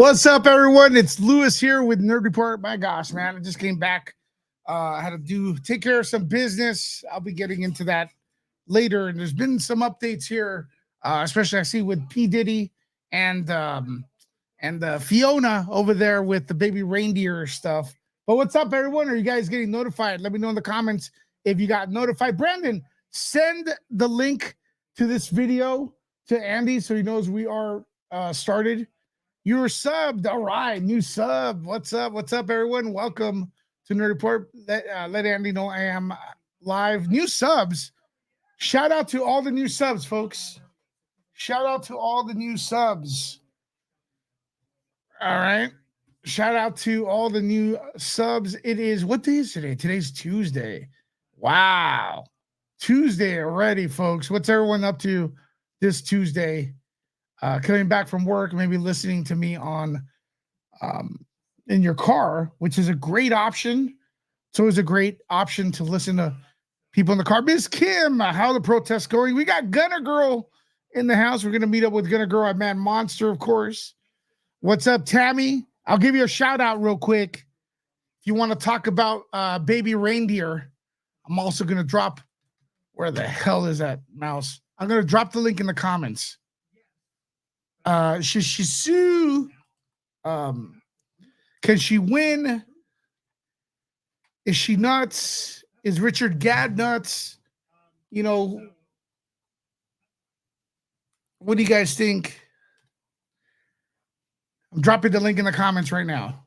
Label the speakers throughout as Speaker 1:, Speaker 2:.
Speaker 1: What's up, everyone? It's Lewis here with Nerd Report. My gosh, man, I just came back. I had to take care of some business. I'll be getting into that later. And there's been some updates here, especially I see with P. Diddy and Fiona over there with the baby reindeer stuff. But what's up, everyone? Are you guys getting notified? Let me know in the comments if you got notified. Brandon, send the link to this video to Andy so he knows we are started. You're subbed. All right, new sub. What's up? What's up, everyone? Welcome to Nerd Report. Let Andy know I am live. New subs. Shout out to all the new subs, folks. Shout out to all the new subs. All right. Shout out to all the new subs. It is, what day is today? Today's Tuesday. Wow. Tuesday already, folks. What's everyone up to this Tuesday? Coming back from work, maybe listening to me on in your car, which is a great option. It's always a great option to listen to people in the car. Miss Kim, how are the protests going? We got Gunner Girl in the house. We're going to meet up with Gunner Girl at Man Monster, of course. What's up, Tammy? I'll give you a shout out real quick. If you want to talk about baby reindeer, I'm also going to drop, where the hell is that mouse? I'm going to drop the link in the comments. Sue, can she win? Is she nuts? Is Richard Gadd nuts? You know, what do you guys think? I'm dropping the link in the comments right now.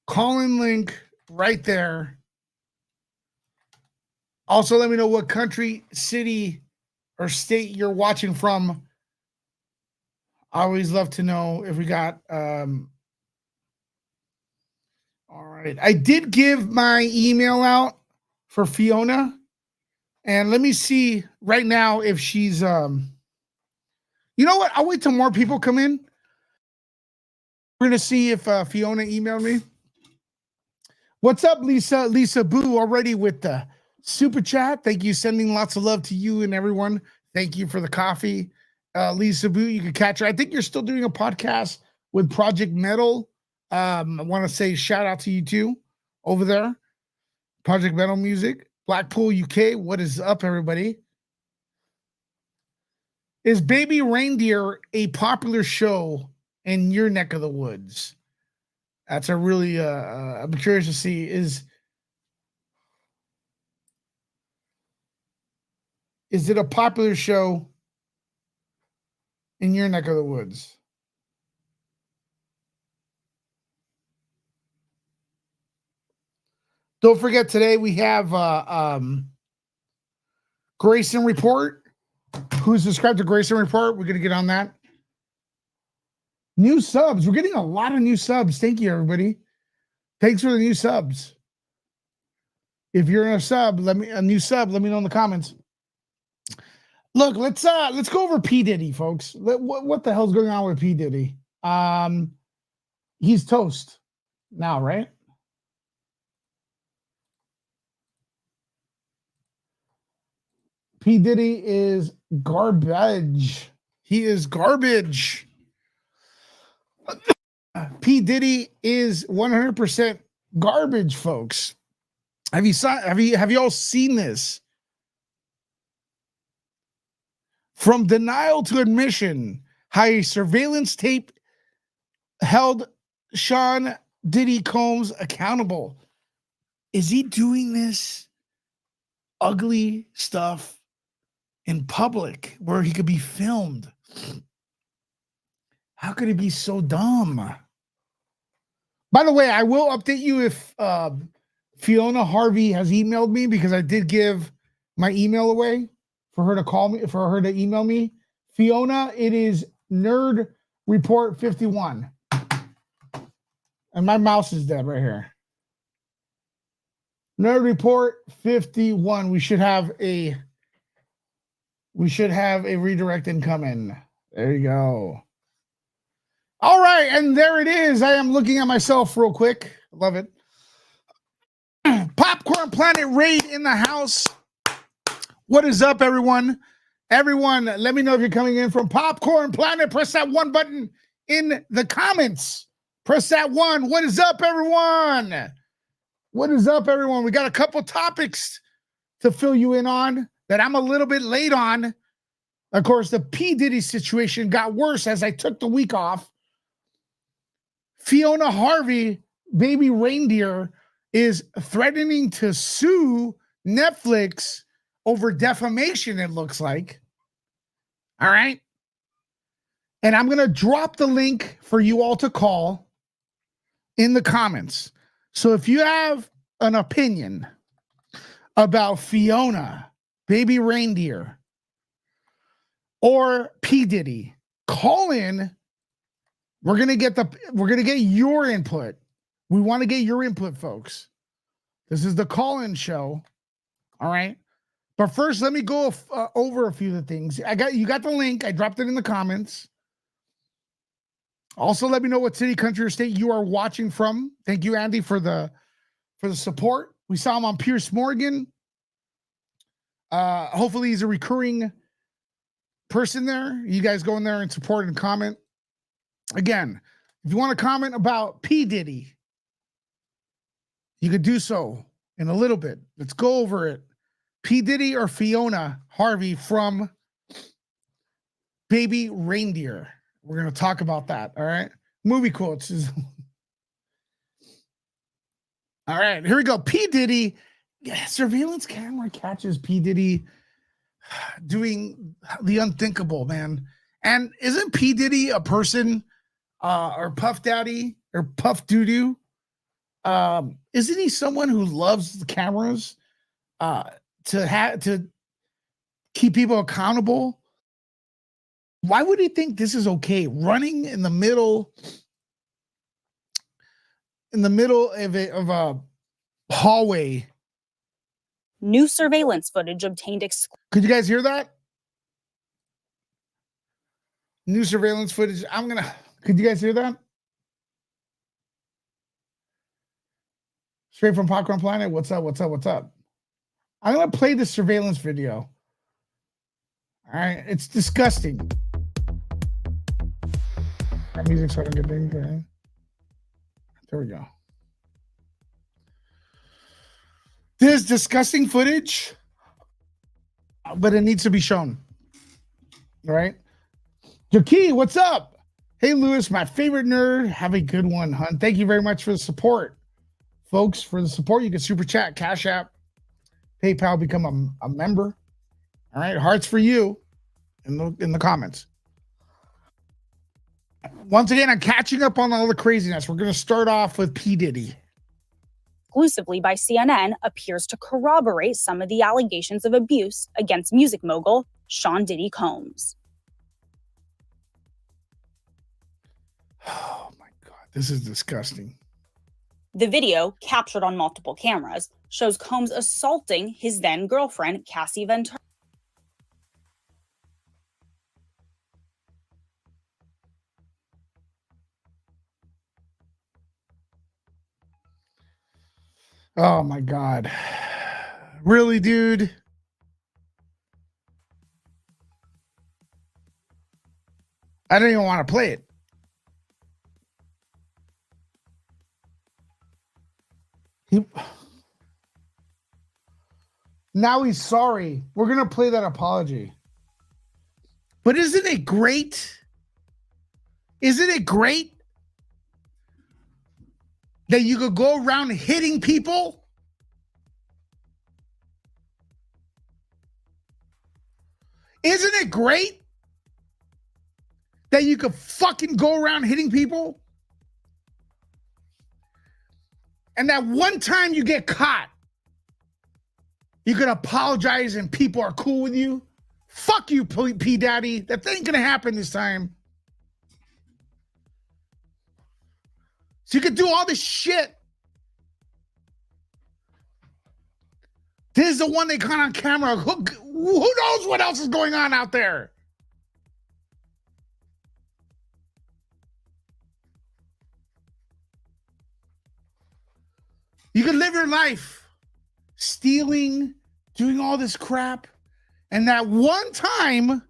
Speaker 1: Call-in link right there. Also, let me know what country, city, or state you're watching from. I always love to know if we got all right. I did give my email out for Fiona, and let me see right now if she's you know what? I'll wait till more people come in. We're gonna see if Fiona emailed me. What's up, Lisa? Lisa Boo already with the super chat. Thank you. Sending lots of love to you and everyone. Thank you for the coffee. Lisa Boo, you can catch her. I think you're still doing a podcast with Project Metal. I want to say shout out to you too over there. Project Metal Music. Blackpool, UK. What is up, everybody? Is Baby Reindeer a popular show in your neck of the woods? That's a really, I'm curious to see. Is it a popular show in your neck of the woods? Don't forget, today we have Grayson Report. Who's subscribed to Grayson Report? We're going to get on that. New subs. We're getting a lot of new subs. Thank you, everybody. Thanks for the new subs. If you're in a new sub, let me know in the comments. Look, let's go over P. Diddy, folks. What the hell's going on with P. Diddy? He's toast now, right? P. Diddy is garbage. He is garbage. P. Diddy is 100% garbage, folks. Have you all seen this? From denial to admission, how a surveillance tape held Sean Diddy Combs accountable. Is he doing this ugly stuff in public where he could be filmed? How could he be so dumb? By the way, I will update you if Fiona Harvey has emailed me, because I did give my email away for her to call me, for her to email me. Fiona, it is Nerd Report 51. And my mouse is dead right here. Nerd Report 51. We should have a redirect incoming. There you go. All right, and there it is. I am looking at myself real quick. Love it. Popcorn Planet Raid in the house. What is up, everyone? Everyone, let me know if you're coming in from Popcorn Planet. Press that one button in the comments. Press that one. What is up, everyone? What is up, everyone? We got a couple topics to fill you in on that I'm a little bit late on. Of course, the P. Diddy situation got worse as I took the week off. Fiona Harvey, baby Reindeer, is threatening to sue Netflix over defamation, it looks like. All right. And I'm going to drop the link for you all to call in the comments. So if you have an opinion about Fiona, baby Reindeer, or P. Diddy, call in. We're going to get your input. We want to get your input, folks. This is the call-in show. All right. But first, let me go over a few of the things. You got the link. I dropped it in the comments. Also, let me know what city, country, or state you are watching from. Thank you, Andy, for the support. We saw him on Pierce Morgan. Hopefully, he's a recurring person there. You guys go in there and support and comment. Again, if you want to comment about P. Diddy, you could do so in a little bit. Let's go over it. P. Diddy or Fiona Harvey from Baby Reindeer. We're going to talk about that. All right. Movie quotes. All right. Here we go. P. Diddy. Yeah, surveillance camera catches P. Diddy doing the unthinkable, man. And isn't P. Diddy a person or Puff Daddy or Puff Doo-Doo? Isn't he someone who loves the cameras? To keep people accountable. Why would he think this is okay? Running in the middle of a hallway.
Speaker 2: New surveillance footage obtained.
Speaker 1: Could you guys hear that? New surveillance footage. Could you guys hear that? Straight from Popcorn Planet. What's up? What's up? What's up? I'm going to play the surveillance video. All right. It's disgusting. Our music's on a good thing. Okay. There we go. This is disgusting footage, but it needs to be shown. All right. Jackie, what's up? Hey, Lewis, my favorite nerd. Have a good one, hun. Thank you very much for the support. Folks, for the support, you can super chat, Cash App, PayPal, become a member. All right, hearts for you in the comments. Once again, I'm catching up on all the craziness. We're going to start off with P. Diddy.
Speaker 2: Exclusively by CNN appears to corroborate some of the allegations of abuse against music mogul Sean Diddy Combs.
Speaker 1: Oh my God, this is disgusting.
Speaker 2: The video, captured on multiple cameras, shows Combs assaulting his then-girlfriend, Cassie Ventura.
Speaker 1: Oh my God. Really, dude? I don't even want to play it. Now he's sorry. We're going to play that apology. But isn't it great? Isn't it great that you could go around hitting people? Isn't it great that you could fucking go around hitting people? And that one time you get caught, you can apologize and people are cool with you. Fuck you, P. Daddy. That ain't gonna happen this time. So you could do all this shit. This is the one they caught on camera. Who knows what else is going on out there? You could live your life stealing, doing all this crap, And that one time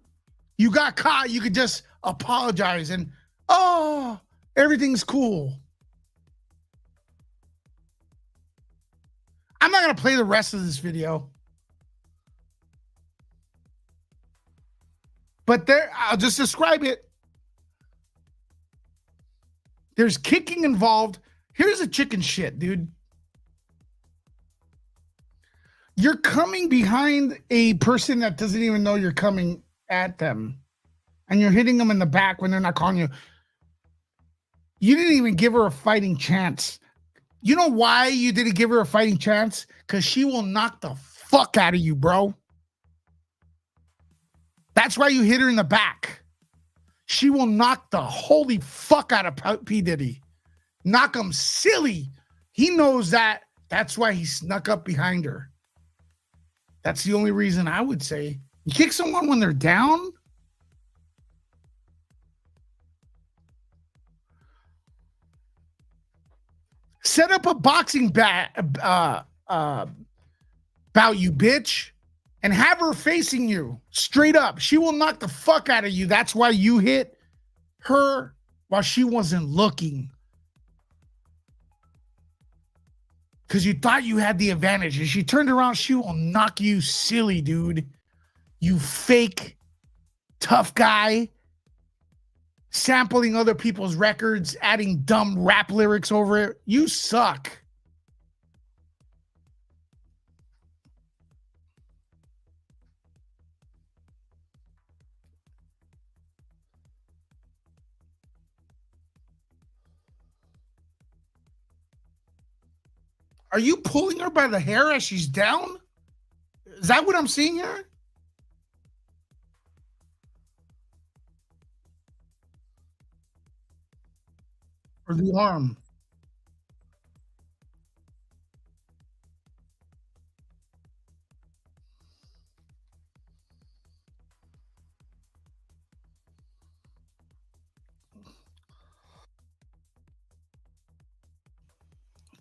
Speaker 1: you got caught, you could just apologize and, oh, everything's cool. I'm not going to play the rest of this video. But there, I'll just describe it. There's kicking involved. Here's a chicken shit, dude. You're coming behind a person that doesn't even know you're coming at them. And you're hitting them in the back when they're not calling you. You didn't even give her a fighting chance. You know why you didn't give her a fighting chance? Because she will knock the fuck out of you, bro. That's why you hit her in the back. She will knock the holy fuck out of P. Diddy. Knock him silly. He knows that. That's why he snuck up behind her. That's the only reason I would say. You kick someone when they're down? Set up a boxing bout, you bitch. And have her facing you straight up. She will knock the fuck out of you. That's why you hit her while she wasn't looking. Because you thought you had the advantage. And she turned around, she will knock you silly, dude. You fake tough guy. Sampling other people's records, adding dumb rap lyrics over it. You suck. Are you pulling her by the hair as she's down? Is that what I'm seeing here? Or the arm?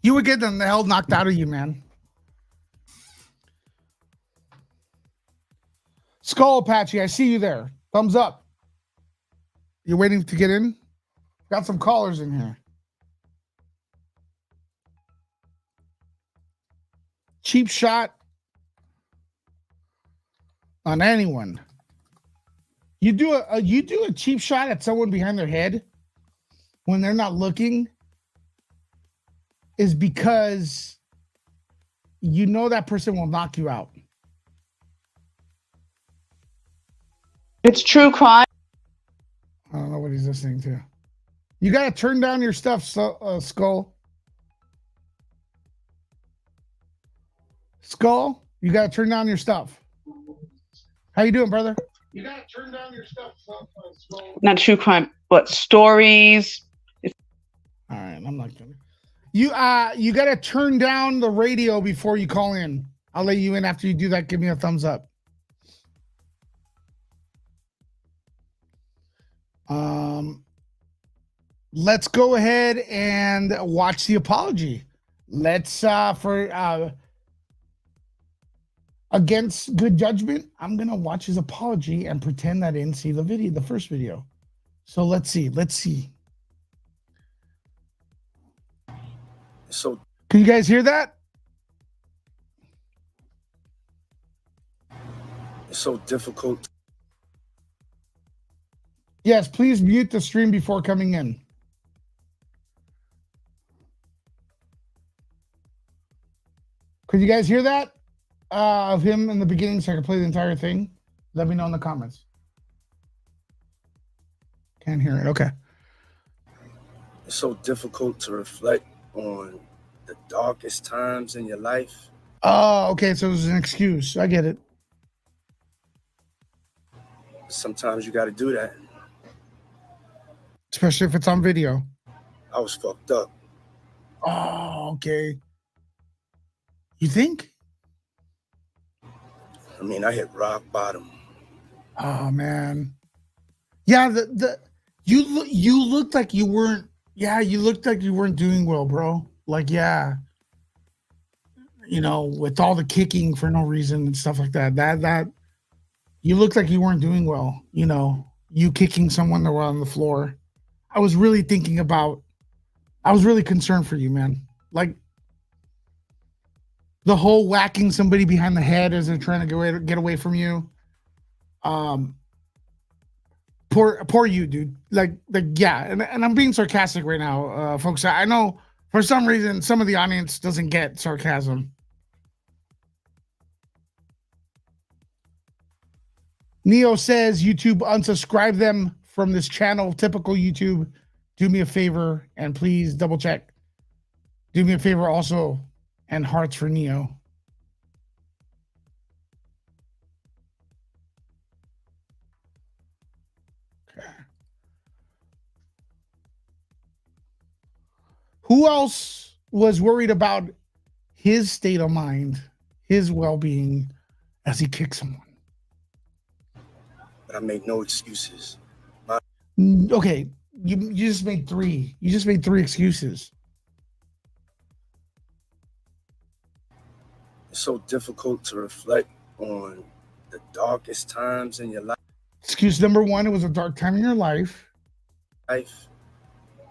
Speaker 1: You would get the hell knocked out of you, man. Skull Apache, I see you there. Thumbs up. You're waiting to get in? Got some callers in here. Cheap shot on anyone. You do a cheap shot at someone behind their head when they're not looking is because you know that person will knock you out.
Speaker 3: It's true crime.
Speaker 1: I don't know what he's listening to. You got to turn down your stuff, Skull. Skull, you got to turn down your stuff. How you doing, brother? You got to turn down your stuff, Skull.
Speaker 3: Not true crime, but stories.
Speaker 1: All right, I'm not gonna. You got to turn down the radio before you call in. I'll let you in after you do that. Give me a thumbs up. Let's go ahead and watch the apology. Let's against good judgment, I'm gonna watch his apology and pretend I didn't see the video, the first video. So let's see.
Speaker 4: So
Speaker 1: can you guys hear that?
Speaker 4: it's so difficult.
Speaker 1: Yes, please mute the stream before coming in. Could you guys hear that of him in the beginning so I can play the entire thing? Let me know in the comments. Can't hear it. Okay.
Speaker 4: It's so difficult to reflect on the darkest times in your life.
Speaker 1: Oh, okay. So it was an excuse. I get it.
Speaker 4: Sometimes you got to do that.
Speaker 1: Especially if it's on video.
Speaker 4: I was fucked up.
Speaker 1: Oh, okay. You think?
Speaker 4: I mean, I hit rock bottom.
Speaker 1: Oh man. Yeah, you looked like you weren't. Yeah, you looked like you weren't doing well, bro. Like, yeah. You know, with all the kicking for no reason and stuff like that. That You looked like you weren't doing well. You know, you kicking someone around the floor. I was really thinking about. I was really concerned for you, man. Like the whole whacking somebody behind the head as they're trying to get away from you. Um, poor you, dude. Like yeah, and I'm being sarcastic right now, folks. I know for some reason some of the audience doesn't get sarcasm. Neo says YouTube unsubscribe them from this channel. Typical YouTube. Do me a favor and please double check. Do me a favor also, and hearts for Neo. Okay. Who else was worried about his state of mind, his well-being as he kicked someone?
Speaker 4: But I make no excuses.
Speaker 1: Okay, you just made three. You just made three excuses.
Speaker 4: It's so difficult to reflect on the darkest times in your
Speaker 1: Excuse number one, it was a dark time in your life.
Speaker 4: life.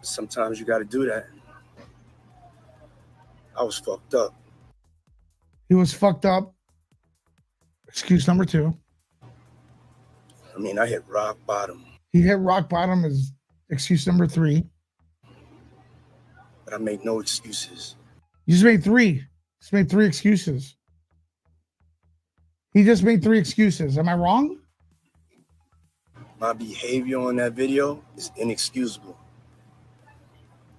Speaker 4: Sometimes you got to do that. I was fucked up.
Speaker 1: He was fucked up. Excuse number two.
Speaker 4: I mean, I hit rock bottom.
Speaker 1: He hit rock bottom is excuse number three.
Speaker 4: But I make no excuses.
Speaker 1: You just made three. Just made three excuses. He just made three excuses. Am I wrong?
Speaker 4: My behavior on that video is inexcusable.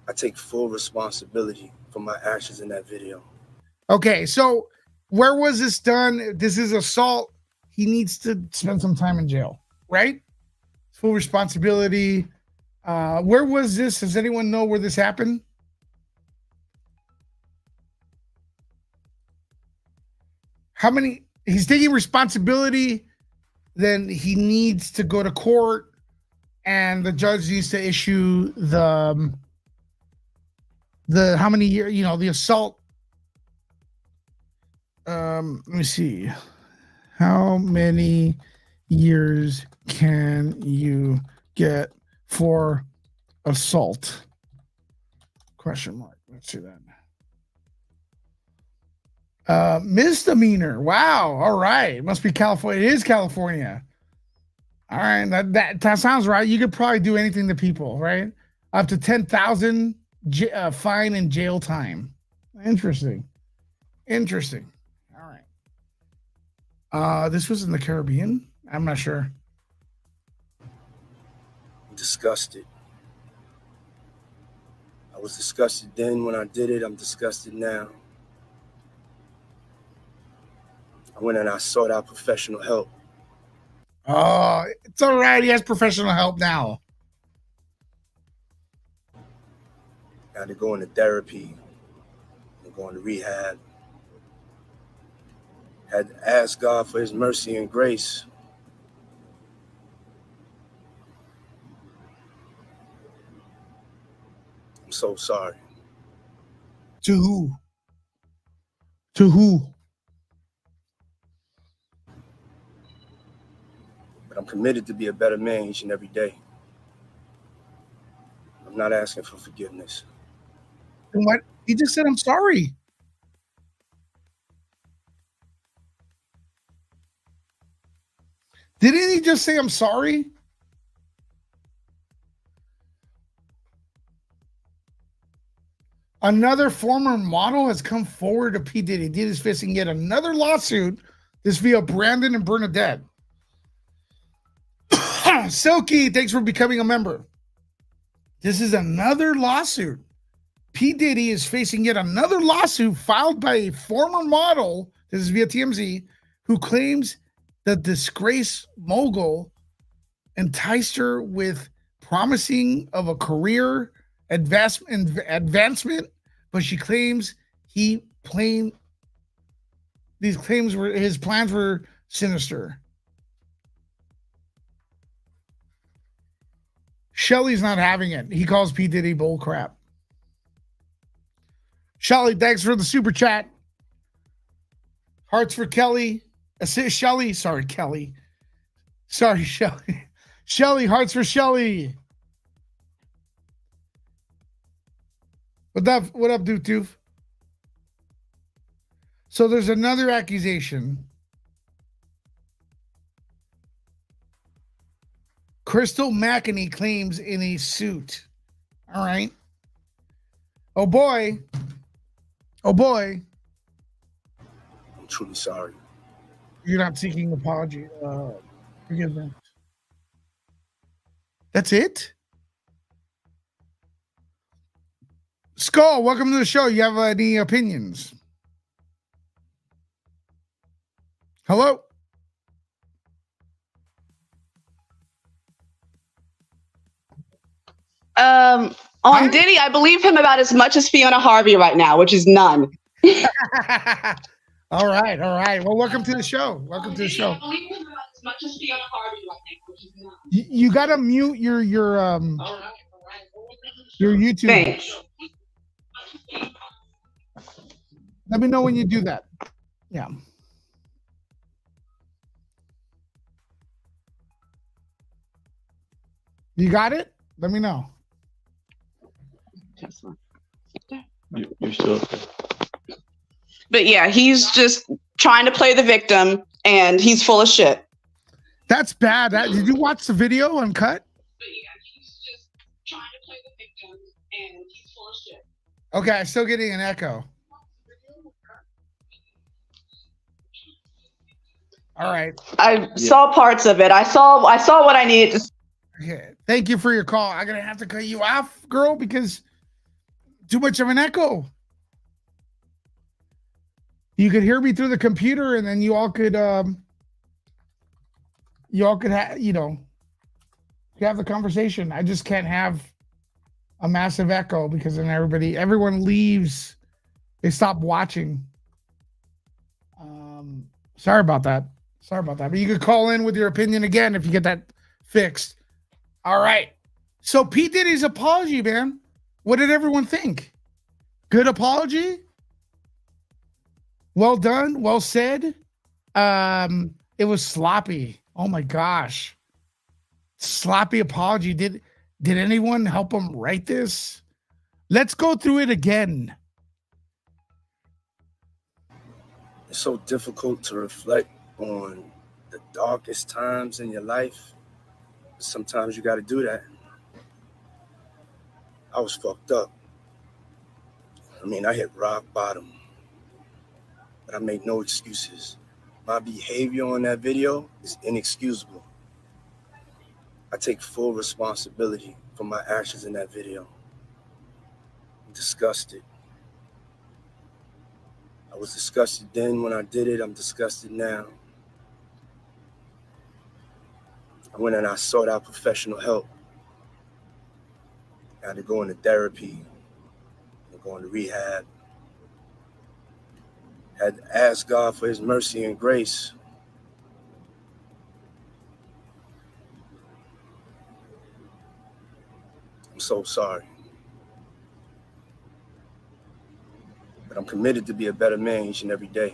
Speaker 4: I take full responsibility for my actions in that video.
Speaker 1: Okay, so where was this done? This is assault. He needs to spend some time in jail, right? Full responsibility. Where was this? Does anyone know where this happened? How many? He's taking responsibility. Then he needs to go to court, and the judge needs to issue the how many year? You know, the assault. Let me see. How many years can you get for assault? Question mark. Let's see that. Misdemeanor. Wow. All right. It must be California. It is California. All right. That sounds right. You could probably do anything to people, right? Up to 10,000 fine and jail time. Interesting. Interesting. All right. This was in the Caribbean. I'm not sure.
Speaker 4: I'm disgusted. I was disgusted then when I did it. I'm disgusted now. I went and I sought out professional help.
Speaker 1: Oh, it's all right. He has professional help now.
Speaker 4: I had to go into therapy and go into rehab. Had to ask God for his mercy and grace. I'm so sorry.
Speaker 1: To who? To who?
Speaker 4: But I'm committed to be a better man each and every day. I'm not asking for forgiveness.
Speaker 1: And what? He just said, I'm sorry. Didn't he just say, I'm sorry? Another former model has come forward to P. Diddy. Diddy's facing yet another lawsuit. This via Brandon and Bernadette. Silky, thanks for becoming a member. This is another lawsuit. P. Diddy is facing yet another lawsuit filed by a former model, this is via TMZ, who claims the disgraced mogul enticed her with promising of a career advancement, but she claims these claims were his plans were sinister. Shelly's not having it. He calls P. Diddy bull crap. Shelly, thanks for the super chat. Hearts for Kelly. Shelly, sorry, Kelly. Sorry, Shelly. Shelly, hearts for Shelly. What up, Doof Doof? So there's another accusation. Crystal McEnany claims in a suit. All right. Oh boy. Oh boy.
Speaker 4: I'm truly sorry.
Speaker 1: You're not seeking apology. Forgiveness. That's it? Skull, welcome to the show. You have any opinions? Hello?
Speaker 3: On Diddy, I believe him about as much as Fiona Harvey right now, which is none.
Speaker 1: All right. Well, welcome to the show. Welcome to the show.
Speaker 3: I believe him about as much as Fiona Harvey right now, which is none.
Speaker 1: You gotta mute your YouTube.
Speaker 3: Thanks.
Speaker 1: Let me know when you do that. Yeah. You got it? Let me know.
Speaker 5: You're still.
Speaker 3: But yeah, he's just trying to play the victim, and he's full of shit.
Speaker 1: That's bad. Did you watch the video uncut?
Speaker 3: But yeah, he's just trying to play the victim, and he's full of shit.
Speaker 1: Okay, I'm still getting an echo. All right.
Speaker 3: I saw parts of it. I saw what I needed to.
Speaker 1: Okay. Thank you for your call. I'm gonna have to cut you off, girl, because too much of an echo. You could hear me through the computer, and then you all could have, have the conversation. I just can't have a massive echo because then everyone leaves. They stop watching. Sorry about that. But you could call in with your opinion again if you get that fixed. All right. So P. Diddy's apology, man. What did everyone think? Good apology? Well done. Well said. It was sloppy. Oh my gosh. Sloppy apology. Did anyone help him write this? Let's go through it again.
Speaker 4: It's so difficult to reflect on the darkest times in your life. Sometimes you got to do that. I was fucked up. I mean, I hit rock bottom, but I make no excuses. My behavior on that video is inexcusable. I take full responsibility for my actions in that video. I'm disgusted. I was disgusted then when I did it. I'm disgusted now. I went and I sought out professional help. I had to go into therapy and go into rehab. Had to ask God for his mercy and grace. I'm so sorry. But I'm committed to be a better man each and every day.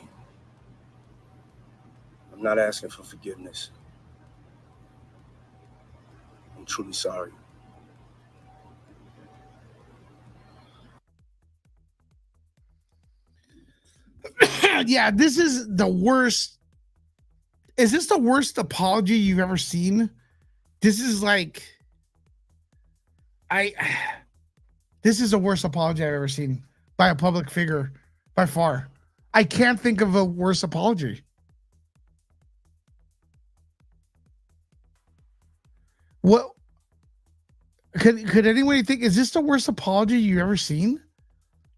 Speaker 4: I'm not asking for forgiveness. I'm truly sorry.
Speaker 1: Yeah, this is the worst. Is this the worst apology you've ever seen? This is like, this is the worst apology I've ever seen by a public figure by far. I can't think of a worse apology. What could anybody think? Is this the worst apology you've ever seen?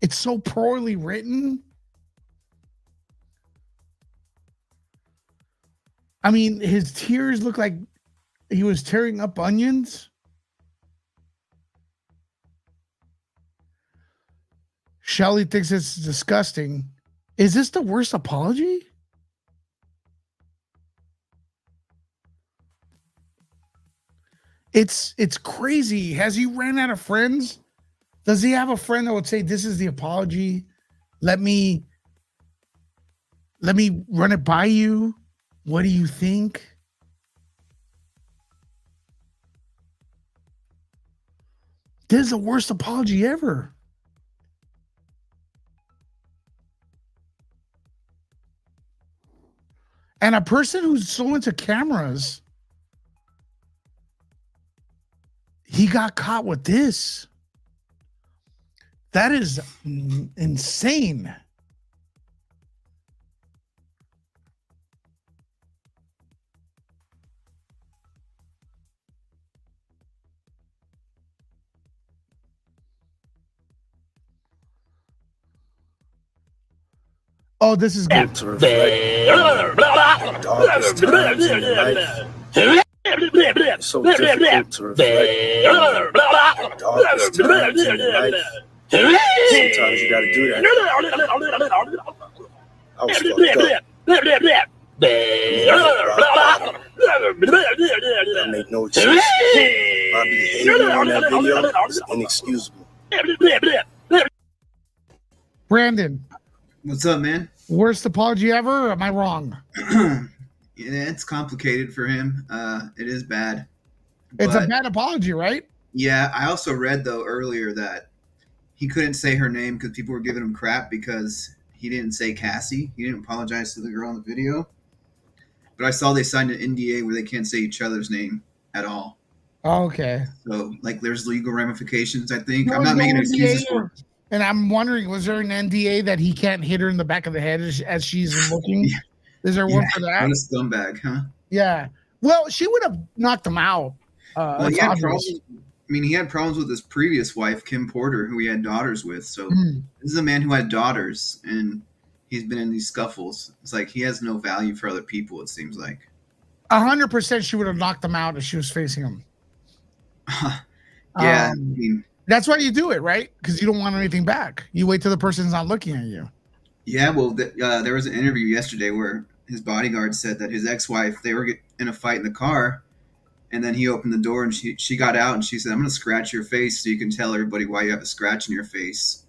Speaker 1: It's so poorly written. I mean, his tears look like he was tearing up onions. Shelly thinks it's disgusting. Is this the worst apology? It's crazy. Has he ran out of friends? Does he have a friend that would say, this is the apology? Let me run it by you. What do you think? This is the worst apology ever. And a person who's so into cameras, he got caught with this. That is insane. Oh, this is good.
Speaker 4: To reflect darkest times in your life. It's so difficult to reflect darkest times in your life. Sometimes you gotta do that. I was fucked up. I make no excuse. My behavior on that video is inexcusable.
Speaker 1: Brandon,
Speaker 6: What's up, man?
Speaker 1: worst apology ever? Or am I wrong?
Speaker 6: Yeah, it's complicated for him. It is bad.
Speaker 1: It's a
Speaker 6: But,
Speaker 1: bad apology, right?
Speaker 6: yeah, I also read, though, earlier that he couldn't say her name because people were giving him crap because he didn't say Cassie. He didn't apologize to the girl in the video. But I saw they signed an NDA where they can't say each other's name at all.
Speaker 1: Oh, okay.
Speaker 6: So, like, there's legal ramifications, I think.
Speaker 1: No,
Speaker 6: I'm not
Speaker 1: no
Speaker 6: making
Speaker 1: NDA
Speaker 6: excuses for it.
Speaker 1: And I'm wondering, was there an NDA that he can't hit her in the back of the head as she's looking?
Speaker 6: Yeah.
Speaker 1: Is there one for that?
Speaker 6: What a scumbag, huh?
Speaker 1: Yeah. Well, she would have knocked him out.
Speaker 6: Well,
Speaker 1: It's
Speaker 6: he had
Speaker 1: obvious.
Speaker 6: problems. I mean, he had problems with his previous wife, Kim Porter, who he had daughters with. So
Speaker 1: Mm.
Speaker 6: this is a man who had daughters, and he's been in these scuffles. It's like he has no value for other people, it seems like.
Speaker 1: 100% she would have knocked him out if she was facing him.
Speaker 6: Yeah, I
Speaker 1: Um,
Speaker 6: mean,
Speaker 1: That's why you do it, right? Because you don't want anything back. You wait till the person's not looking at you.
Speaker 6: yeah. Well, there was an interview yesterday where his bodyguard said that his ex-wife, they were in a fight in the car, and then he opened the door and she got out and she said, "I'm going to scratch your face so you can tell everybody why you have a scratch in your face,"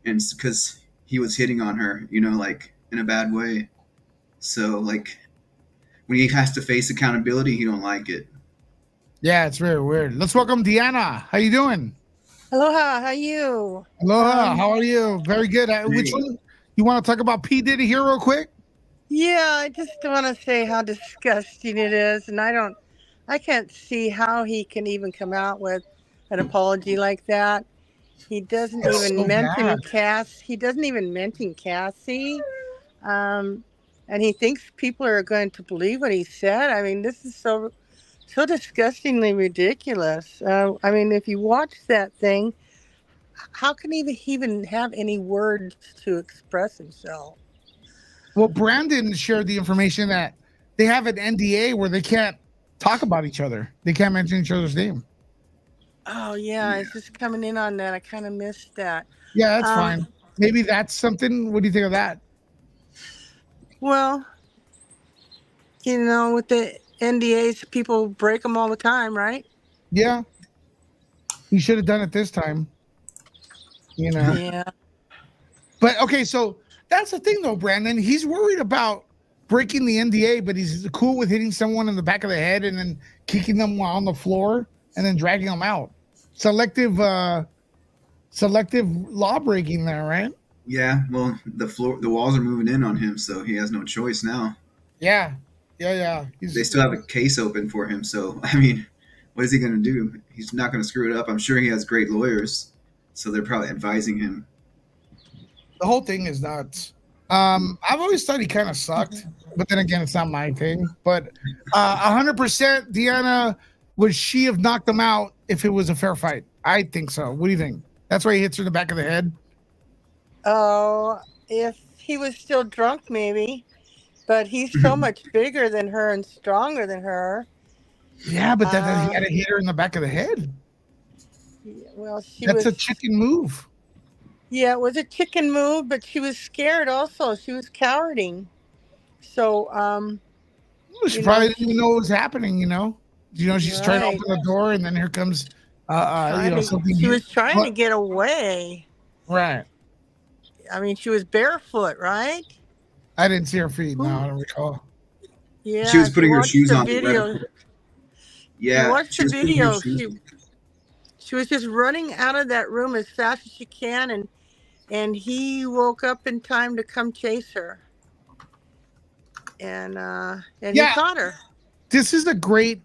Speaker 6: and it's because he was hitting on her, like in a bad way. So like when he has to face accountability, he don't like it.
Speaker 1: Yeah, it's very weird. Let's welcome Deanna. How you doing?
Speaker 7: Aloha, how are you?
Speaker 1: Aloha. How are you? Very good. Which one? You want to talk about P. Diddy here real quick?
Speaker 7: Yeah, I just want to say how disgusting it is, and I can't see how he can even come out with an apology like that. He doesn't
Speaker 1: That's
Speaker 7: even
Speaker 1: so
Speaker 7: mention
Speaker 1: bad.
Speaker 7: Cass. He doesn't even mention Cassie, and he thinks people are going to believe what he said. I mean, this is so disgustingly ridiculous. I mean, if you watch that thing, how can he even have any words to express himself?
Speaker 1: Well, Brandon shared the information that they have an NDA where they can't talk about each other. They can't mention each other's name.
Speaker 7: Oh, yeah, it's just coming in on that. I kind of missed that.
Speaker 1: Yeah, that's
Speaker 7: Um,
Speaker 1: fine. Maybe that's something. What do you think of that?
Speaker 7: Well, with the NDAs, people break them all the time, right?
Speaker 1: Yeah. You should have done it this time.
Speaker 7: Yeah.
Speaker 1: But okay, so that's the thing though, Brandon. He's worried about breaking the NDA, but he's cool with hitting someone in the back of the head and then kicking them on the floor and then dragging them out. Selective law breaking there, right?
Speaker 6: Yeah, well, the walls are moving in on him, so he has no choice now.
Speaker 1: Yeah.
Speaker 6: They still have a case open for him, so I mean, what is he going to do? He's not going to screw it up. I'm sure he has great lawyers, so they're probably advising him.
Speaker 1: The whole thing is nuts. I've always thought he kind of sucked, but then again, it's not my thing. But 100%, Deanna, would she have knocked him out if it was a fair fight? I think so. What do you think? That's why he hits her in the back of the head.
Speaker 7: Oh, if he was still drunk, maybe. But he's so much bigger than her and stronger than her.
Speaker 1: Yeah, but that he had to hit her in the back of the head.
Speaker 7: Well,
Speaker 1: That's a chicken move.
Speaker 7: Yeah, it was a chicken move, but she was scared also. She was cowarding. So,
Speaker 1: She probably didn't even know what was happening, she's trying to
Speaker 7: Right.
Speaker 1: open the door and then here comes, something.
Speaker 7: she was trying to get away.
Speaker 1: Right.
Speaker 7: I mean, she was barefoot, right?
Speaker 1: I didn't see her feet. No, I don't recall.
Speaker 7: Yeah.
Speaker 6: She was
Speaker 7: if
Speaker 6: putting
Speaker 7: you
Speaker 6: her
Speaker 7: watch
Speaker 6: shoes
Speaker 7: the
Speaker 6: on.
Speaker 7: Video,
Speaker 6: Yeah,
Speaker 7: you watch
Speaker 6: she
Speaker 7: the
Speaker 6: was putting her
Speaker 7: video.
Speaker 6: shoes
Speaker 7: She was just running out of that room as fast as she can, and he woke up in time to come chase her. And he
Speaker 1: Yeah.
Speaker 7: caught her.
Speaker 1: This is a great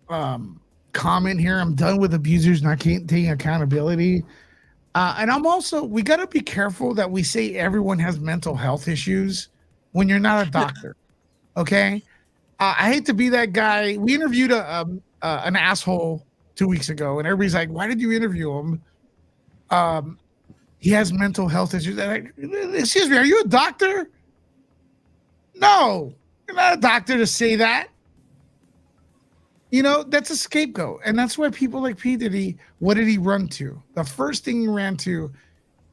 Speaker 1: comment here. I'm done with abusers not taking accountability. And I'm also, we got to be careful that we say everyone has mental health issues when you're not a doctor. Okay. I hate to be that guy. We interviewed an asshole 2 weeks ago, and everybody's like, why did you interview him? He has mental health issues. Excuse me, are you a doctor? No, you're not a doctor to say that. You know, that's a scapegoat. And that's why people like P. Diddy, what did he run to? The first thing he ran to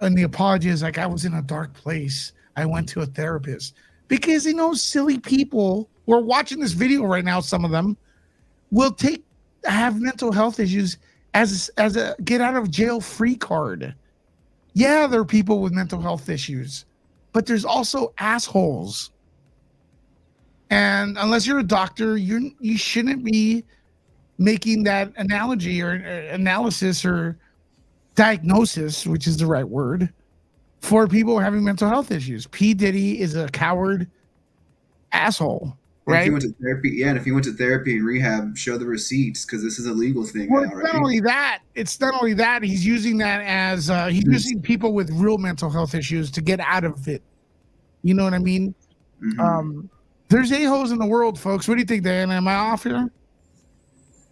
Speaker 1: in the apology is like, I was in a dark place. I went to a therapist. Because he knows silly people who are watching this video right now, some of them, will have mental health issues as a get out of jail free card. Yeah, there are people with mental health issues, but there's also assholes. And unless you're a doctor, you shouldn't be making that analogy or analysis or diagnosis, which is the right word, for people having mental health issues. P. Diddy is a coward asshole, right?
Speaker 6: If he went to therapy, and if he went to therapy and rehab, show the receipts, because this is a legal thing
Speaker 1: Well,
Speaker 6: now, right?
Speaker 1: it's not only that, he's using that as he's using people with real mental health issues to get out of it. You know what I mean?
Speaker 6: Mm-hmm.
Speaker 1: There's a-holes in the world, folks. What do you think, Diana? Am I off here?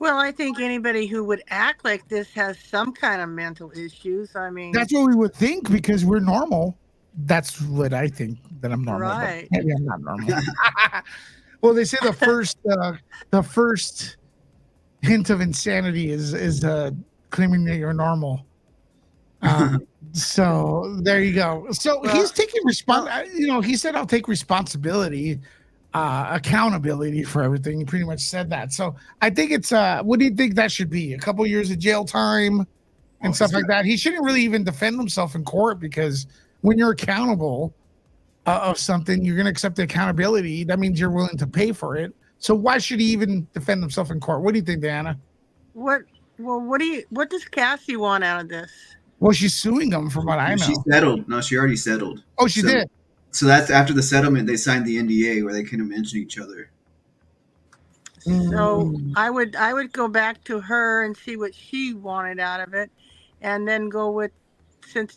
Speaker 7: Well, I think anybody who would act like this has some kind of mental issues. I mean,
Speaker 1: That's what we would think because we're normal. That's what I think, that I'm normal.
Speaker 7: Right.
Speaker 1: Maybe I'm not normal. Well, they say the first hint of insanity is claiming that you're normal. So there you go. So he's taking he said, I'll take responsibility, accountability for everything. He pretty much said that. So I think it's what do you think that should be? A couple years of jail time and stuff like that. He shouldn't really even defend himself in court, because when you're accountable of something, you're going to accept the accountability. That means you're willing to pay for it. So why should he even defend himself in court? What do you think, Diana?
Speaker 7: what does Cassie want out of this?
Speaker 1: Well, she's suing him from what I know.
Speaker 6: She settled. No, she already settled.
Speaker 1: Oh, she did.
Speaker 6: So that's after the settlement, they signed the NDA where they couldn't mention each other.
Speaker 7: So I would go back to her and see what she wanted out of it, and then go with, since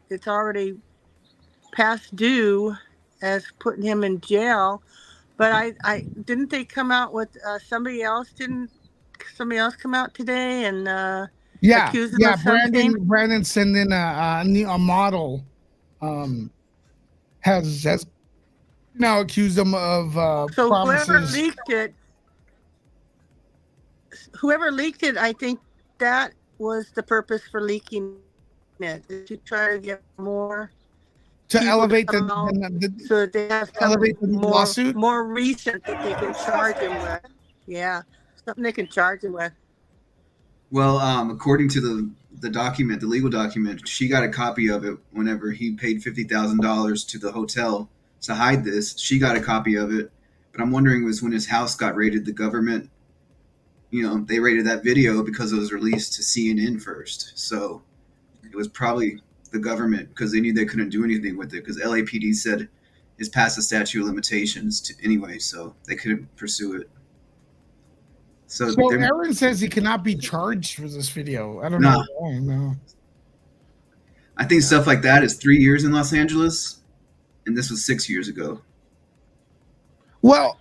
Speaker 7: it's already past due as putting him in jail. But I didn't they come out with somebody else? Didn't somebody else come out today and accuse him of something?
Speaker 1: Brandon sent in a model has now accused him of
Speaker 7: so
Speaker 1: promises.
Speaker 7: Whoever leaked it, I think that was the purpose for leaking it, to try to get more
Speaker 1: to elevate
Speaker 7: so that they have
Speaker 1: lawsuit,
Speaker 7: more recent that they can charge him with. Yeah, something they can charge him with.
Speaker 6: Well, according to the document, the legal document, she got a copy of it whenever he paid $50,000 to the hotel to hide this. She got a copy of it, but I'm wondering was when his house got raided, the government, they raided that video because it was released to CNN first. So it was probably the government, because they knew they couldn't do anything with it, because LAPD said it's past the statute of limitations anyway, so they couldn't pursue it. So
Speaker 1: Aaron says he cannot be charged for this video. I don't know why. No.
Speaker 6: I think stuff like that is 3 years in Los Angeles, and this was 6 years ago.
Speaker 1: Well,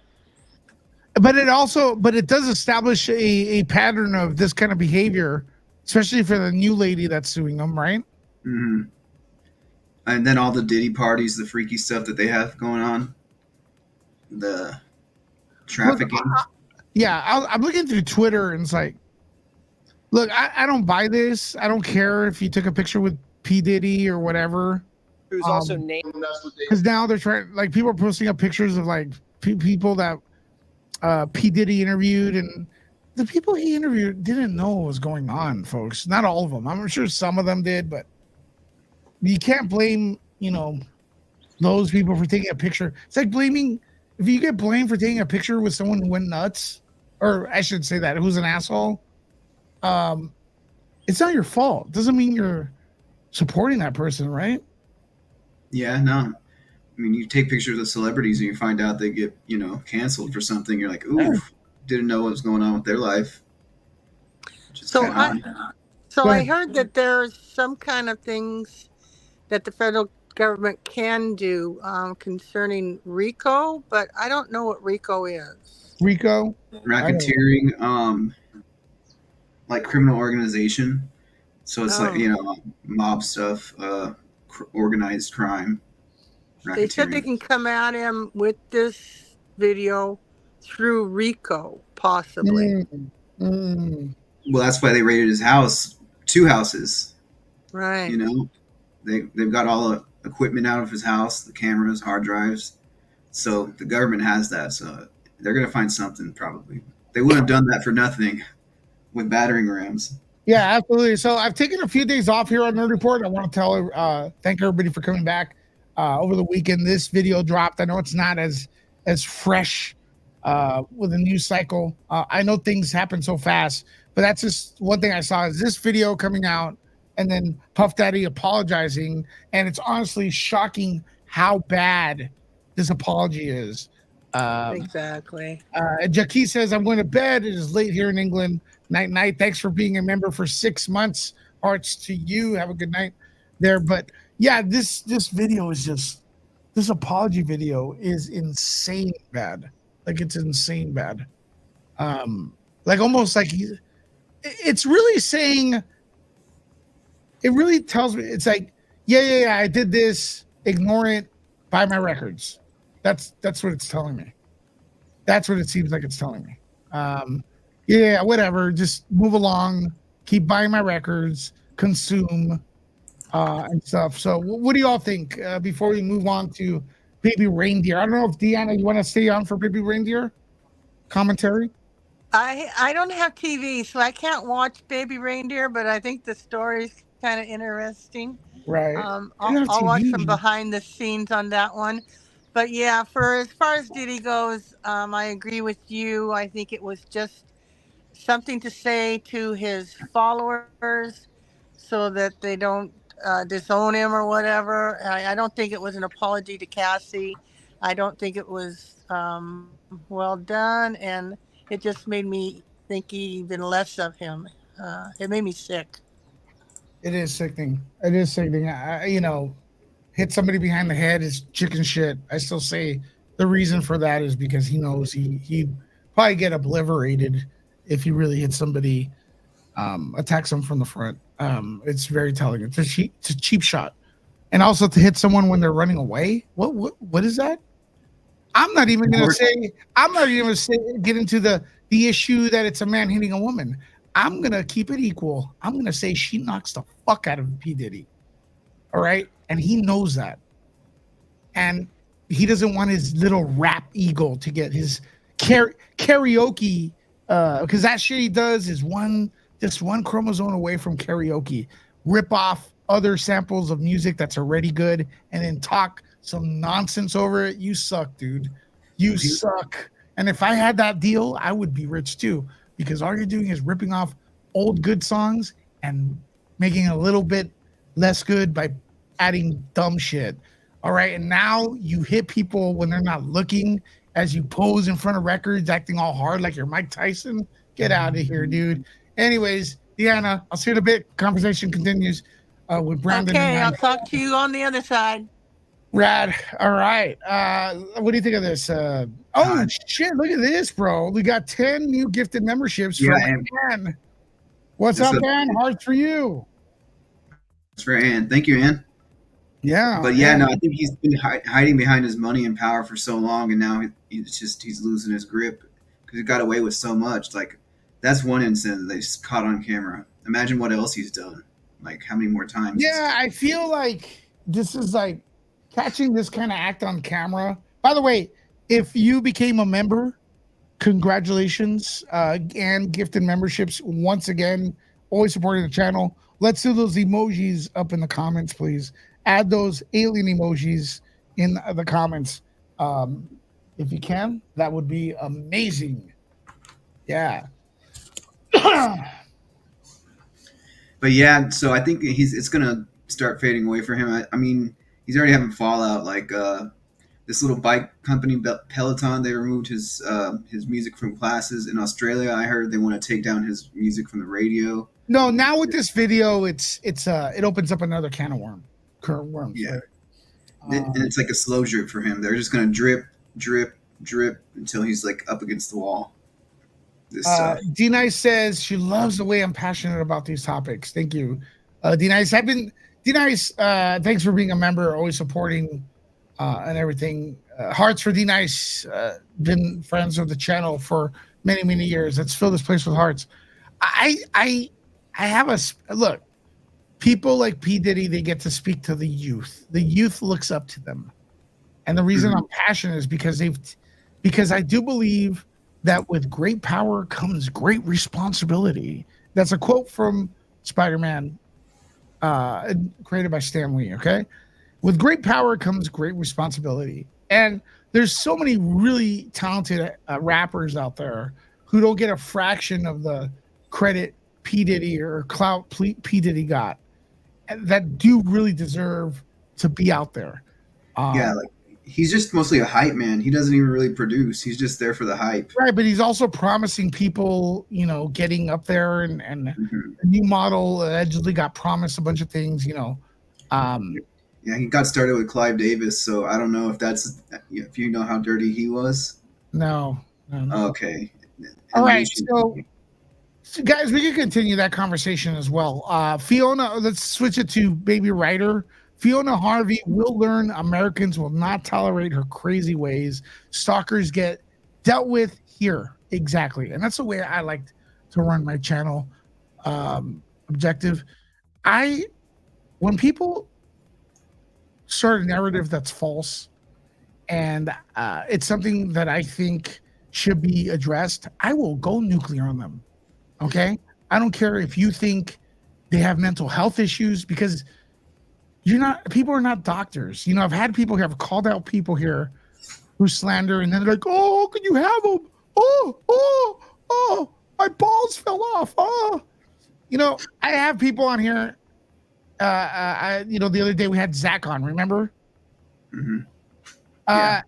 Speaker 1: but it does establish a pattern of this kind of behavior, especially for the new lady that's suing them, right?
Speaker 6: Mm-hmm. And then all the Diddy parties, the freaky stuff that they have going on, the trafficking.
Speaker 1: I'm looking through Twitter, and it's like, look, I don't buy this. I don't care if you took a picture with P. Diddy or whatever.
Speaker 8: Who's also named,
Speaker 1: because now they're trying, like, people are posting up pictures of like people that P. Diddy interviewed, and the people he interviewed didn't know what was going on, folks. Not all of them. I'm sure some of them did, but you can't blame, those people for taking a picture. It's like blaming, if you get blamed for taking a picture with someone who went nuts, or I should say that, who's an asshole, it's not your fault. Doesn't mean you're supporting that person, right?
Speaker 6: Yeah, no. I mean, you take pictures of celebrities and you find out they get, canceled for something. You're like, oof, didn't know what was going on with their life.
Speaker 7: So I
Speaker 1: ahead.
Speaker 7: heard that there's some kind of things that the federal government can do concerning RICO, but I don't know what RICO is.
Speaker 1: Rico,
Speaker 6: racketeering, like criminal organization. So it's like mob stuff, organized crime.
Speaker 7: They said they can come at him with this video through RICO, possibly.
Speaker 6: Well, that's why they raided his house, 2 houses.
Speaker 7: Right.
Speaker 6: They've got all the equipment out of his house, the cameras, hard drives. So the government has that. So they're gonna find something probably. They wouldn't have done that for nothing with battering rams.
Speaker 1: Yeah, absolutely. So I've taken a few days off here on Nerd Report. I want to thank everybody for coming back over the weekend. This video dropped. I know it's not as fresh with a news cycle. I know things happen so fast, but that's just one thing I saw is this video coming out and then Puff Daddy apologizing. And it's honestly shocking how bad this apology is.
Speaker 7: Exactly.
Speaker 1: Jackie says, I'm going to bed. It is late here in England. Night. Thanks for being a member for 6 months. Hearts to you. Have a good night there. But yeah, this video is just, this apology video is insane bad. Like it's insane bad. Like almost like it's really saying, it really tells me, it's like, yeah, I did this. Ignore it. Buy my records. That's what it's telling me. That's what it seems like it's telling me. Yeah, whatever. Just move along. Keep buying my records. Consume and stuff. So, what do you all think before we move on to Baby Reindeer? I don't know if Deanna, you want to stay on for Baby Reindeer commentary?
Speaker 7: I don't have TV, so I can't watch Baby Reindeer, but I think the story's kind of interesting.
Speaker 1: Right.
Speaker 7: I'll watch some behind the scenes on that one. But yeah, for as far as Diddy goes, I agree with you. I think it was just something to say to his followers so that they don't disown him or whatever. I don't think it was an apology to Cassie. I don't think it was well done, and it just made me think even less of him. It made me sick.
Speaker 1: It is sickening. It is sickening. Hit somebody behind the head is chicken shit. I still say the reason for that is because he knows he'd probably get obliterated if he really hit somebody, attacks them from the front. It's very telling. It's a cheap shot. And also to hit someone when they're running away. What is that? I'm not even gonna get into the issue that it's a man hitting a woman. I'm gonna keep it equal. I'm gonna say she knocks the fuck out of P. Diddy. All right. And he knows that. And he doesn't want his little rap ego to get his karaoke, because that shit he does is just one chromosome away from karaoke. Rip off other samples of music that's already good and then talk some nonsense over it. You suck, dude. You suck. And if I had that deal, I would be rich too, because all you're doing is ripping off old good songs and making it a little bit less good by adding dumb shit. All right. And now you hit people when they're not looking as you pose in front of records, acting all hard like you're Mike Tyson. Get out of here, dude. Anyways, Deanna, I'll see you in a bit. Conversation continues with Brandon.
Speaker 7: Okay, I'll talk to you on the other side.
Speaker 1: Rad. All right. What do you think of this? Shit, look at this, bro. We got 10 new gifted memberships from Ann. What's up, Ann? Hearts for you.
Speaker 6: It's for Ann. Thank you, Ann.
Speaker 1: Yeah.
Speaker 6: But yeah, no, I think he's been hiding behind his money and power for so long, and now he's losing his grip because he got away with so much. Like, that's one incident that they caught on camera. Imagine what else he's done. Like, how many more times?
Speaker 1: Yeah, I feel like this is like catching this kind of act on camera. By the way, if you became a member, congratulations, and gifted memberships once again. Always supporting the channel. Let's do those emojis up in the comments, please. Add those alien emojis in the comments. If you can, that would be amazing. Yeah.
Speaker 6: But yeah, so I think it's gonna start fading away for him. I mean, he's already having fallout. Like this little bike company, Peloton, they removed his music from classes in Australia. I heard they want to take down his music from the radio.
Speaker 1: No, now with this video, it opens up another can of worms.
Speaker 6: Yeah,
Speaker 1: right?
Speaker 6: and it's like a slow drip for him. They're just gonna drip, drip, drip until he's like up against the wall.
Speaker 1: D Nice says she loves the way I'm passionate about these topics. Thank you, D Nice. D Nice. Thanks for being a member, always supporting and everything. Hearts for D Nice. Been friends with the channel for many years. Let's fill this place with hearts. I have a look. People like P Diddy, they get to speak to the youth. The youth looks up to them, and the reason I'm passionate is because I do believe that with great power comes great responsibility. That's a quote from Spider-Man, created by Stan Lee. Okay, with great power comes great responsibility, and there's so many really talented rappers out there who don't get a fraction of the credit P Diddy or clout P Diddy got, that do really deserve to be out there.
Speaker 6: Yeah, like he's just mostly a hype man. He doesn't even really produce. He's just there for the hype.
Speaker 1: Right, but he's also promising people, getting up there, and a new model allegedly got promised a bunch of things,
Speaker 6: Yeah, he got started with Clive Davis, so I don't know if you know how dirty he was.
Speaker 1: No.
Speaker 6: Okay.
Speaker 1: All right, so guys, we can continue that conversation as well. Fiona, let's switch it to Baby Writer. Fiona Harvey will learn Americans will not tolerate her crazy ways. Stalkers get dealt with here. Exactly. And that's the way I like to run my channel objective. When people start a narrative that's false and it's something that I think should be addressed, I will go nuclear on them. Okay? I don't care if you think they have mental health issues, because people are not doctors. I've had people here, I've called out people here who slander, and then they're like, oh, how could you have them? Oh, my balls fell off. Oh, I have people on here. The other day we had Zach on, remember?
Speaker 6: Mm-hmm.
Speaker 1: Yeah.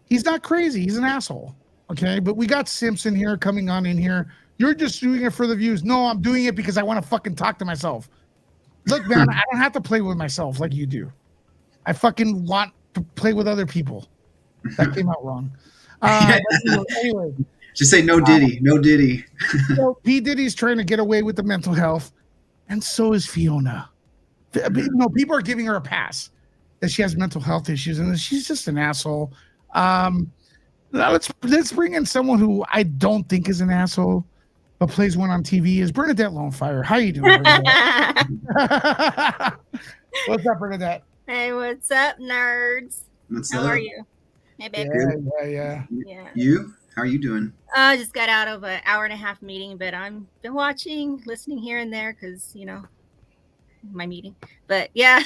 Speaker 1: He's not crazy. He's an asshole. Okay. But we got Simpson here coming on in here. You're just doing it for the views. No, I'm doing it because I want to fucking talk to myself. Look, man, I don't have to play with myself like you do. I fucking want to play with other people. That came out wrong. Anyway.
Speaker 6: Just say no Diddy. No Diddy.
Speaker 1: So P. Diddy's trying to get away with the mental health, and so is Fiona. People are giving her a pass that she has mental health issues, and she's just an asshole. Now let's bring in someone who I don't think is an asshole, but plays one on TV. Is Bernadette Lonefire. How you doing, Bernadette? What's up, Bernadette?
Speaker 8: Hey, what's up, nerds? How are you? Hey, baby.
Speaker 1: Yeah.
Speaker 6: You? How are you doing?
Speaker 8: I just got out of an hour-and-a-half meeting, but I've been watching, listening here and there because, my meeting. But yeah.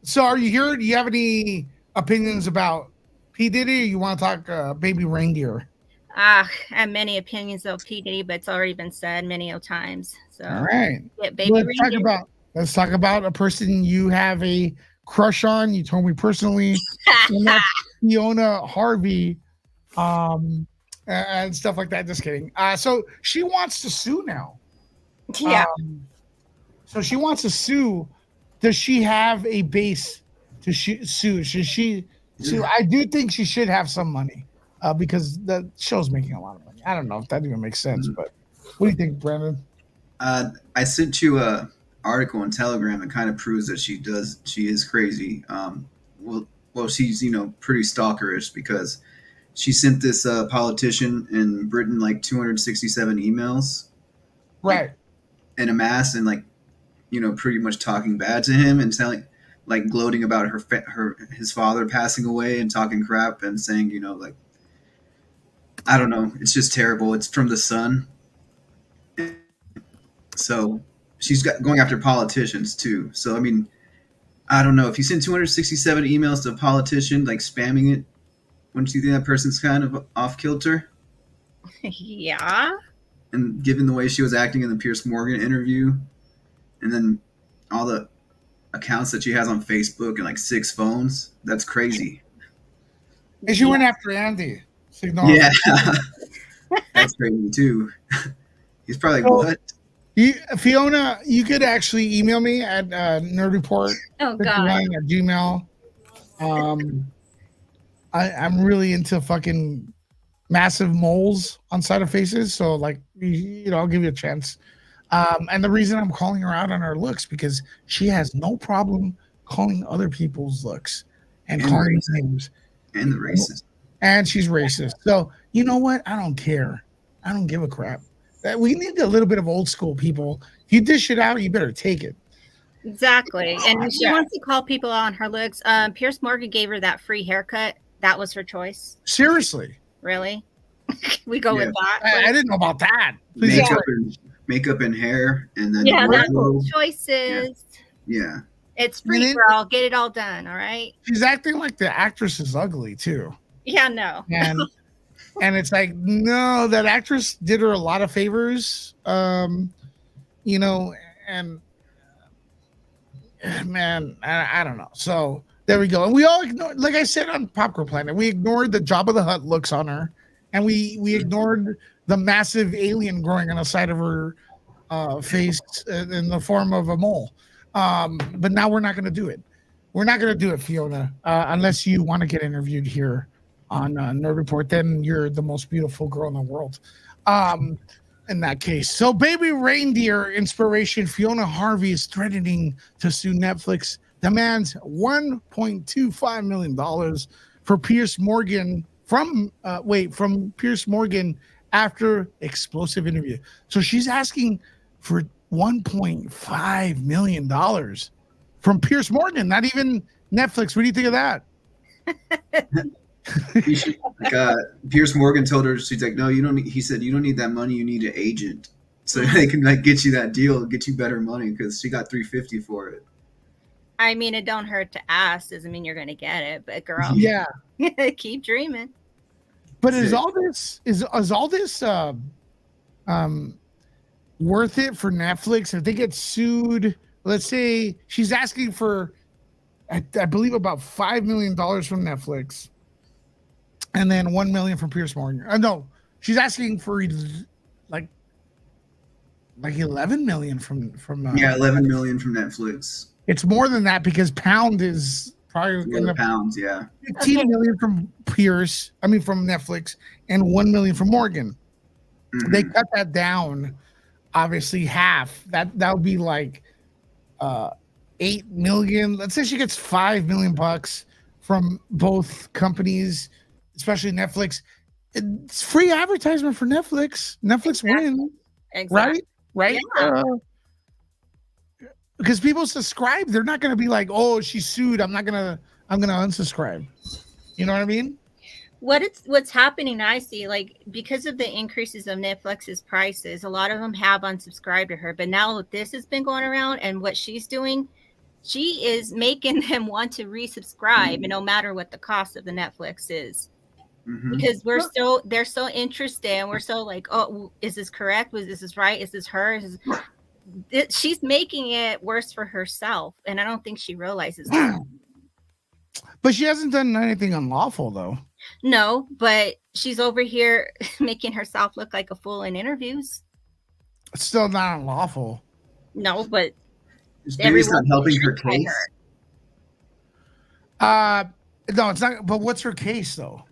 Speaker 1: So are you here? Do you have any opinions about P. Diddy, or you want to talk Baby Reindeer?
Speaker 8: I have many opinions of P. Diddy, but it's already been said many times. So
Speaker 1: all right.
Speaker 8: Yeah, Baby Reindeer.
Speaker 1: Let's talk about a person you have a crush on. You told me personally. And that's Fiona Harvey, and stuff like that. Just kidding. So she wants to sue now.
Speaker 8: Yeah.
Speaker 1: So she wants to sue. Does she have a base to sue? Should she sue? I do think she should have some money, because the show's making a lot of money. I don't know if that even makes sense, but what do you think, Brandon?
Speaker 6: I sent you a article on Telegram that kind of proves that she is crazy. Well, she's pretty stalkerish, because she sent this politician in Britain like 267 emails,
Speaker 1: right,
Speaker 6: in a mass, and pretty much talking bad to him and telling, gloating about his father passing away and talking crap and saying, I don't know, it's just terrible. It's from the Sun. So she's going after politicians too. So I mean, I don't know, if you send 267 emails to a politician, spamming it, wouldn't you think that person's kind of off kilter?
Speaker 8: Yeah.
Speaker 6: And given the way she was acting in the Pierce Morgan interview, and then all the accounts that she has on Facebook and like 6 phones, that's crazy.
Speaker 1: And she went after Andy.
Speaker 6: Yeah. That's crazy too. He's probably like, what?
Speaker 1: Fiona, you could actually email me at nerdreport
Speaker 8: Oh God.
Speaker 1: at Gmail. I'm really into fucking massive moles on side of faces, so like I'll give you a chance. And the reason I'm calling her out on her looks because she has no problem calling other people's looks and calling names.
Speaker 6: And the racist.
Speaker 1: And she's racist. So you know what? I don't care. I don't give a crap. We need a little bit of old school people. If you dish it out, you better take it.
Speaker 8: Exactly. And if she wants to call people out on her looks, Pierce Morgan gave her that free haircut. That was her choice.
Speaker 1: Seriously.
Speaker 8: Really? We go with that.
Speaker 1: I didn't know about that.
Speaker 6: Makeup and hair, and then
Speaker 8: that's choices.
Speaker 6: Yeah.
Speaker 8: It's free, girl. Get it all done. All right.
Speaker 1: She's acting like the actress is ugly too.
Speaker 8: Yeah, no.
Speaker 1: And it's like, no, that actress did her a lot of favors. And man, I don't know. So there we go. And we all ignored, like I said on Popcorn Planet, we ignored the Jabba the Hutt looks on her, and we ignored the massive alien growing on the side of her face in the form of a mole. But now we're not going to do it. We're not going to do it, Fiona, unless you want to get interviewed here on Nerd Report. Then you're the most beautiful girl in the world. In that case. So Baby Reindeer inspiration Fiona Harvey is threatening to sue Netflix, demands $1.25 million for Pierce Morgan from Pierce Morgan after explosive interview. So she's asking for $1.5 million from Pierce Morgan, not even Netflix. What do you think of that?
Speaker 6: Pierce Morgan told her, she's like, no, you don't need, he said, you don't need that money, you need an agent so they can like get you that deal, get you better money, because she got $350 for it.
Speaker 8: I mean, it don't hurt to ask, doesn't mean you're gonna get it, but girl,
Speaker 1: yeah,
Speaker 8: keep dreaming.
Speaker 1: But is all this worth it for Netflix if they get sued? Let's say she's asking for I believe about $5 million from Netflix, and then $1 million from Pierce Morgan. No, she's asking for like 11 million from
Speaker 6: 11 million from Netflix.
Speaker 1: It's more than that because Pound is probably
Speaker 6: pounds. Yeah,
Speaker 1: 15 million from Netflix, and 1 million from Morgan. Mm-hmm. They cut that down, obviously half. That would be like 8 million. Let's say she gets $5 million from both companies, especially Netflix. It's free advertisement for Netflix. Netflix wins, right? Yeah. Because people subscribe, they're not going to be like, "Oh, she sued. I'm going to unsubscribe." You know what I mean?
Speaker 8: What's happening, I see, like, because of the increases of Netflix's prices, a lot of them have unsubscribed to her. But now this has been going around, and what she's doing, she is making them want to resubscribe, and no matter what the cost of the Netflix is. Mm-hmm. Because they're so interested, and we're so like, oh, is this correct? Is this right? Is this her? She's making it worse for herself, and I don't think she realizes that.
Speaker 1: But she hasn't done anything unlawful, though.
Speaker 8: No, but she's over here making herself look like a fool in interviews.
Speaker 1: It's still not unlawful.
Speaker 8: No, but
Speaker 6: everyone's not helping her case.
Speaker 1: No, it's not. But what's her case, though?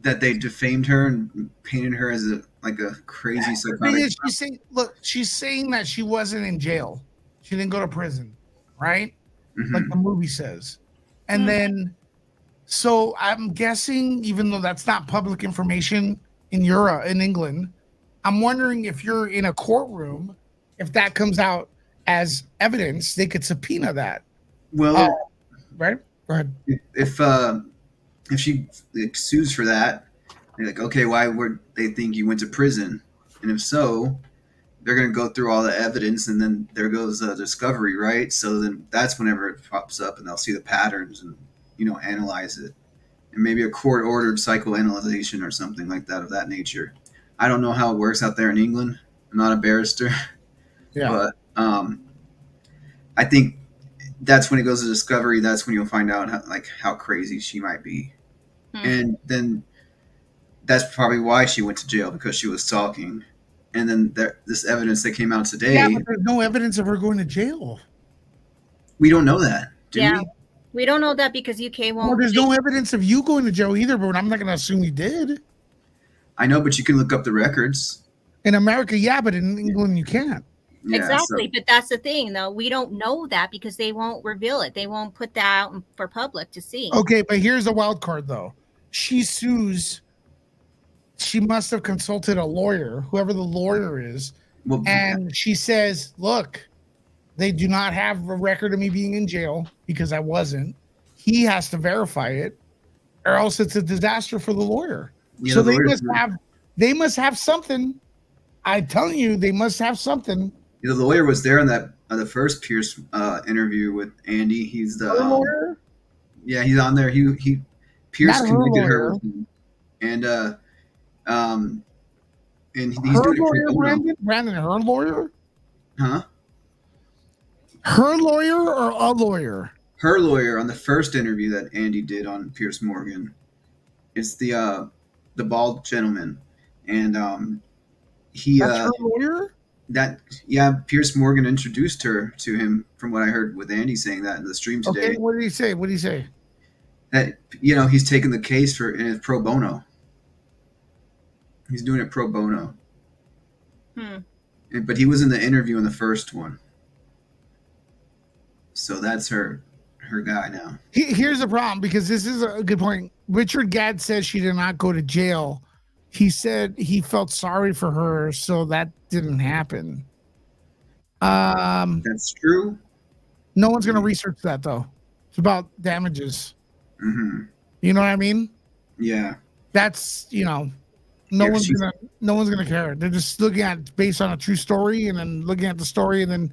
Speaker 6: That they defamed her and painted her as a crazy psychotic.
Speaker 1: She's saying that she wasn't in jail. She didn't go to prison, right?
Speaker 6: Mm-hmm.
Speaker 1: Like the movie says. And then, so I'm guessing, even though that's not public information in England, I'm wondering if you're in a courtroom, if that comes out as evidence, they could subpoena that.
Speaker 6: Well,
Speaker 1: right? Go ahead.
Speaker 6: If she sues for that, they're like, okay, why would they think you went to prison? And if so, they're going to go through all the evidence, and then there goes discovery, right? So then that's whenever it pops up, and they'll see the patterns and, analyze it. And maybe a court-ordered psychoanalyzation or something like that of that nature. I don't know how it works out there in England. I'm not a barrister,
Speaker 1: Yeah.
Speaker 6: but I think that's when it goes to discovery. That's when you'll find out how crazy she might be, and then that's probably why she went to jail, because she was stalking. And then this evidence that came out today.
Speaker 1: Yeah, but there's no evidence of her going to jail.
Speaker 6: We don't know that, do we?
Speaker 8: We don't know that because UK won't.
Speaker 1: Well, there's no evidence of you going to jail either, but I'm not going to assume you did.
Speaker 6: I know, but you can look up the records.
Speaker 1: In America, yeah, but in England, you can't.
Speaker 6: Yeah,
Speaker 8: Exactly, but that's the thing, though. We don't know that because they won't reveal it. They won't put that out for public to see.
Speaker 1: Okay, but here's the wild card, though. She sues. She must have consulted a lawyer, whoever the lawyer is, and she says, look, they do not have a record of me being in jail because I wasn't. He has to verify it, or else it's a disaster for the lawyer.
Speaker 6: Yeah,
Speaker 1: so
Speaker 6: the
Speaker 1: they must have something. I'm telling you, they must have something.
Speaker 6: The lawyer was there in that the first Pierce interview with Andy. He's the
Speaker 1: lawyer.
Speaker 6: Yeah, he's on there. He Pierce convicted her, and he's
Speaker 1: her
Speaker 6: doing
Speaker 1: lawyer,
Speaker 6: it.
Speaker 1: Brandon, her lawyer.
Speaker 6: Huh?
Speaker 1: Her lawyer or a lawyer?
Speaker 6: Her lawyer on the first interview that Andy did on Pierce Morgan. It's the bald gentleman, and he.
Speaker 1: That's her lawyer.
Speaker 6: Pierce Morgan introduced her to him, from what I heard with Andy saying that in the stream today.
Speaker 1: Okay, what did he say? What did he say?
Speaker 6: That he's taking the case and it's pro bono. He's doing it pro bono. But he was in the interview in the first one. So that's her guy now.
Speaker 1: Here's the problem, because this is a good point. Richard Gadd says she did not go to jail. He said he felt sorry for her, so that didn't happen.
Speaker 6: That's true.
Speaker 1: No one's going to research that, though. It's about damages.
Speaker 6: Mm-hmm.
Speaker 1: You know what I mean?
Speaker 6: Yeah.
Speaker 1: That's, no one's gonna care. They're just looking at it based on a true story, and then looking at the story, and then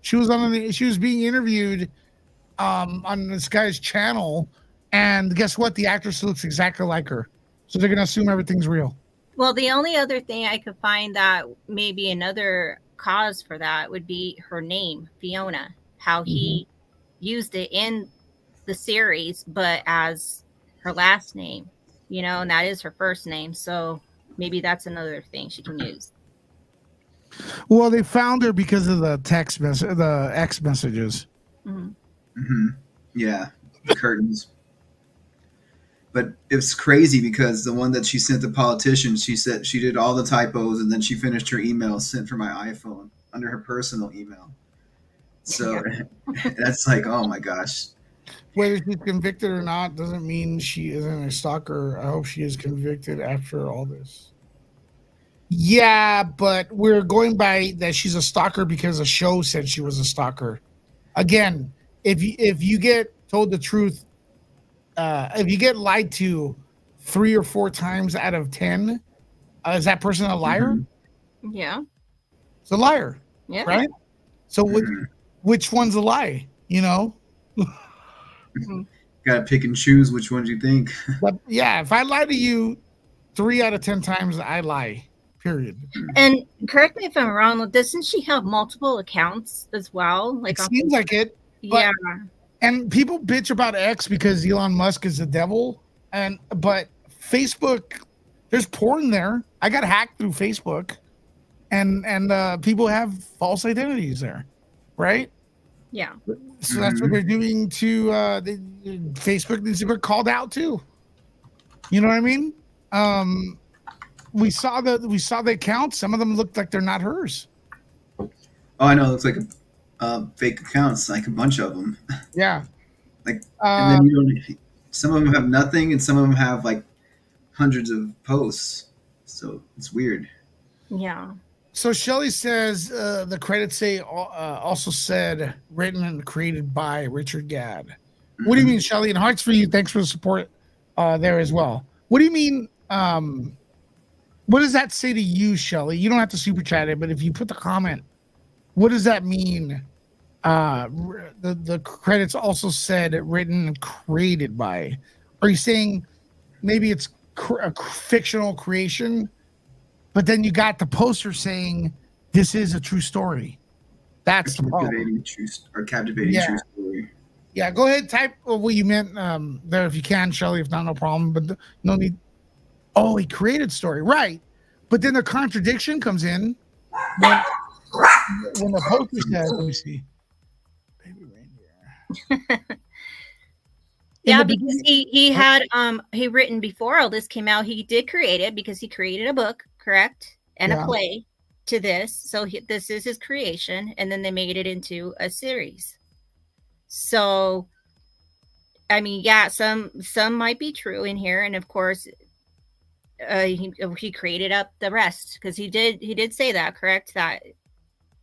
Speaker 1: she was being interviewed on this guy's channel, and guess what? The actress looks exactly like her, so they're gonna assume everything's real.
Speaker 8: Well, the only other thing I could find that maybe another cause for that would be her name, Fiona. How he used it in the series, but as her last name. And that is her first name. So maybe that's another thing she can use.
Speaker 1: Well, they found her because of the the X messages.
Speaker 6: Yeah, the curtains. But it's crazy because the one that she sent the politicians, she said she did all the typos, and then she finished her email sent from my iPhone under her personal email. So that's like, oh my gosh.
Speaker 1: Whether she's convicted or not doesn't mean she isn't a stalker. I hope she is convicted after all this. Yeah, but we're going by that she's a stalker because a show said she was a stalker. Again, if you get told the truth, if you get lied to 3 or 4 times out of 10, is that person a liar?
Speaker 8: Yeah.
Speaker 1: It's a liar.
Speaker 8: Yeah.
Speaker 1: Right? So which one's a lie?
Speaker 6: Gotta pick and choose which ones you think.
Speaker 1: But yeah, if I lie to you 3 out of 10 times, I lie. Period.
Speaker 8: And correct me if I'm wrong, doesn't she have multiple accounts as well?
Speaker 1: It seems like it.
Speaker 8: Yeah.
Speaker 1: And people bitch about X because Elon Musk is the devil. But Facebook, there's porn there. I got hacked through Facebook. And people have false identities there. Right?
Speaker 8: Yeah.
Speaker 1: So that's what they're doing to Facebook needs to be called out too. You know what I mean? We saw the accounts. Some of them looked like they're not hers.
Speaker 6: Oh, I know. It looks like fake accounts, like a bunch of them.
Speaker 1: Yeah.
Speaker 6: And then some of them have nothing, and some of them have like hundreds of posts. So it's weird.
Speaker 8: Yeah.
Speaker 1: So Shelley says the credits say also said written and created by Richard Gadd. What do you mean, Shelley? And hearts for you. Thanks for the support there as well. What do you mean? What does that say to you, Shelley? You don't have to super chat it, but if you put the comment, what does that mean? The credits also said written and created by. Are you saying maybe it's a fictional creation? but then you got the poster saying this is a true story. That's the problem.
Speaker 6: Captivating true story.
Speaker 1: Yeah, go ahead, type what you meant there if you can, Shelly. If not, no problem. But no need. Oh, he created story, right? But then the contradiction comes in when the poster says, "Let me see, baby reindeer."
Speaker 8: Yeah, because he had he written before all this came out. He did create it because he created a book, correct, and a play to this. So this is his creation, and then they made it into a series. So, I mean, yeah, some might be true in here, and of course, he created up the rest because he did say that, correct, that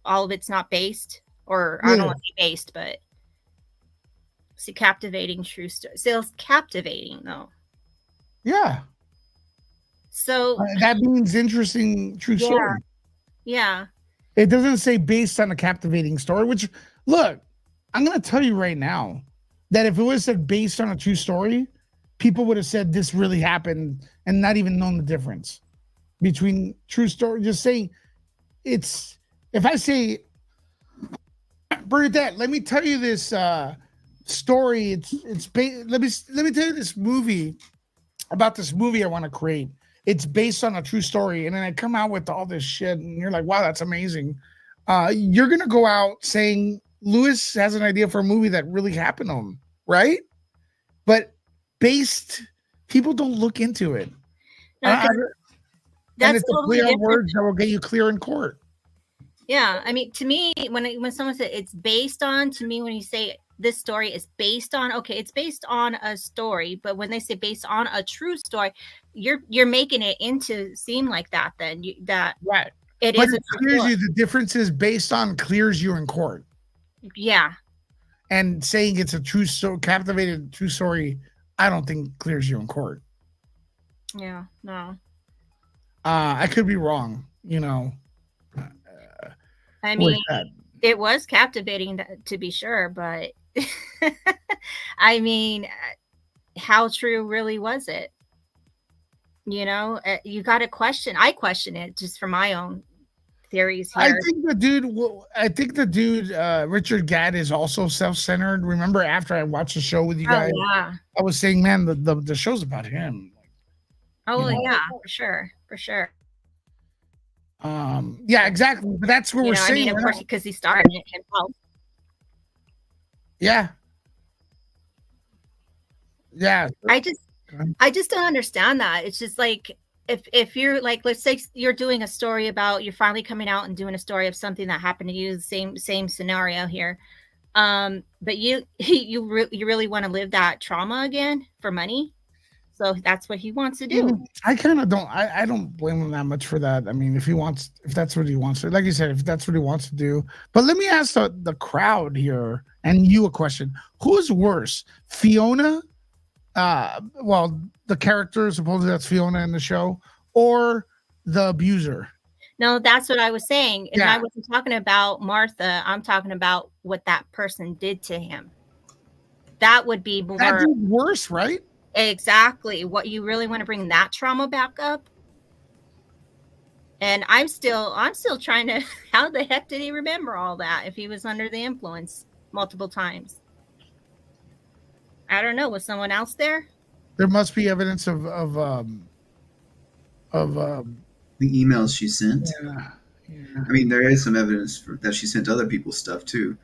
Speaker 8: all of it's not based, or I don't want to be based, but it's a captivating true story. Sales captivating though.
Speaker 1: Yeah.
Speaker 8: So
Speaker 1: that means interesting true story.
Speaker 8: Yeah.
Speaker 1: It doesn't say based on a captivating story, which, look, I'm going to tell you right now that if it was said based on a true story, people would have said this really happened and not even known the difference between true story. Just saying it's, if I say, Bernadette, let me tell you this story. Let me tell you this movie about this movie I want to create. It's based on a true story. And then I come out with all this shit and you're like, wow, that's amazing. You're going to go out saying Lewis has an idea for a movie that really happened to him, right? But people don't look into it.
Speaker 8: No,
Speaker 1: and it's totally a play on words that will get you clear in court.
Speaker 8: Yeah. I mean, to me, when someone said it's based on, to me, when you say this story is based on, okay, it's based on a story, but when they say based on a true story, you're making it into seem like that then
Speaker 1: right.
Speaker 8: It
Speaker 1: but
Speaker 8: is
Speaker 1: it clears you. The difference is based on clears you in court.
Speaker 8: Yeah.
Speaker 1: And saying it's a true captivated true story, I don't think clears you in court.
Speaker 8: Yeah, no.
Speaker 1: I could be wrong, you know.
Speaker 8: I mean, it was captivating to be sure, but I mean, how true really was it? You know, you got to question. I question it just for my own theories here.
Speaker 1: I think the dude, Richard Gadd, is also self-centered. Remember, after I watched the show with you guys, I was saying, man, the show's about him.
Speaker 8: Oh, yeah, for sure.
Speaker 1: Yeah, exactly. But that's what we're saying.
Speaker 8: I mean, of course, because he started it himself.
Speaker 1: Yeah. Yeah.
Speaker 8: I just don't understand that. It's just like if you're like, let's say you're doing a story about, you're finally coming out and doing a story of something that happened to you, the same scenario here. But you really want to live that trauma again for money. So that's what he wants to do.
Speaker 1: I kind of don't. I don't blame him that much for that. I mean, if that's what he wants to, like you said, if that's what he wants to do. But let me ask the crowd here and you a question: who's worse, Fiona? Well, the character, supposedly that's Fiona in the show, or the abuser?
Speaker 8: No, that's what I was saying, and I wasn't talking about Martha. I'm talking about what that person did to him. That would be more.
Speaker 1: That's worse, right?
Speaker 8: Exactly. What, you really want to bring that trauma back up? And I'm still trying to, how the heck did he remember all that if he was under the influence multiple times? I don't know. Was someone else there?
Speaker 1: There must be evidence of
Speaker 6: the emails she sent.
Speaker 1: Yeah.
Speaker 6: I mean, there is some evidence that she sent other people's stuff too.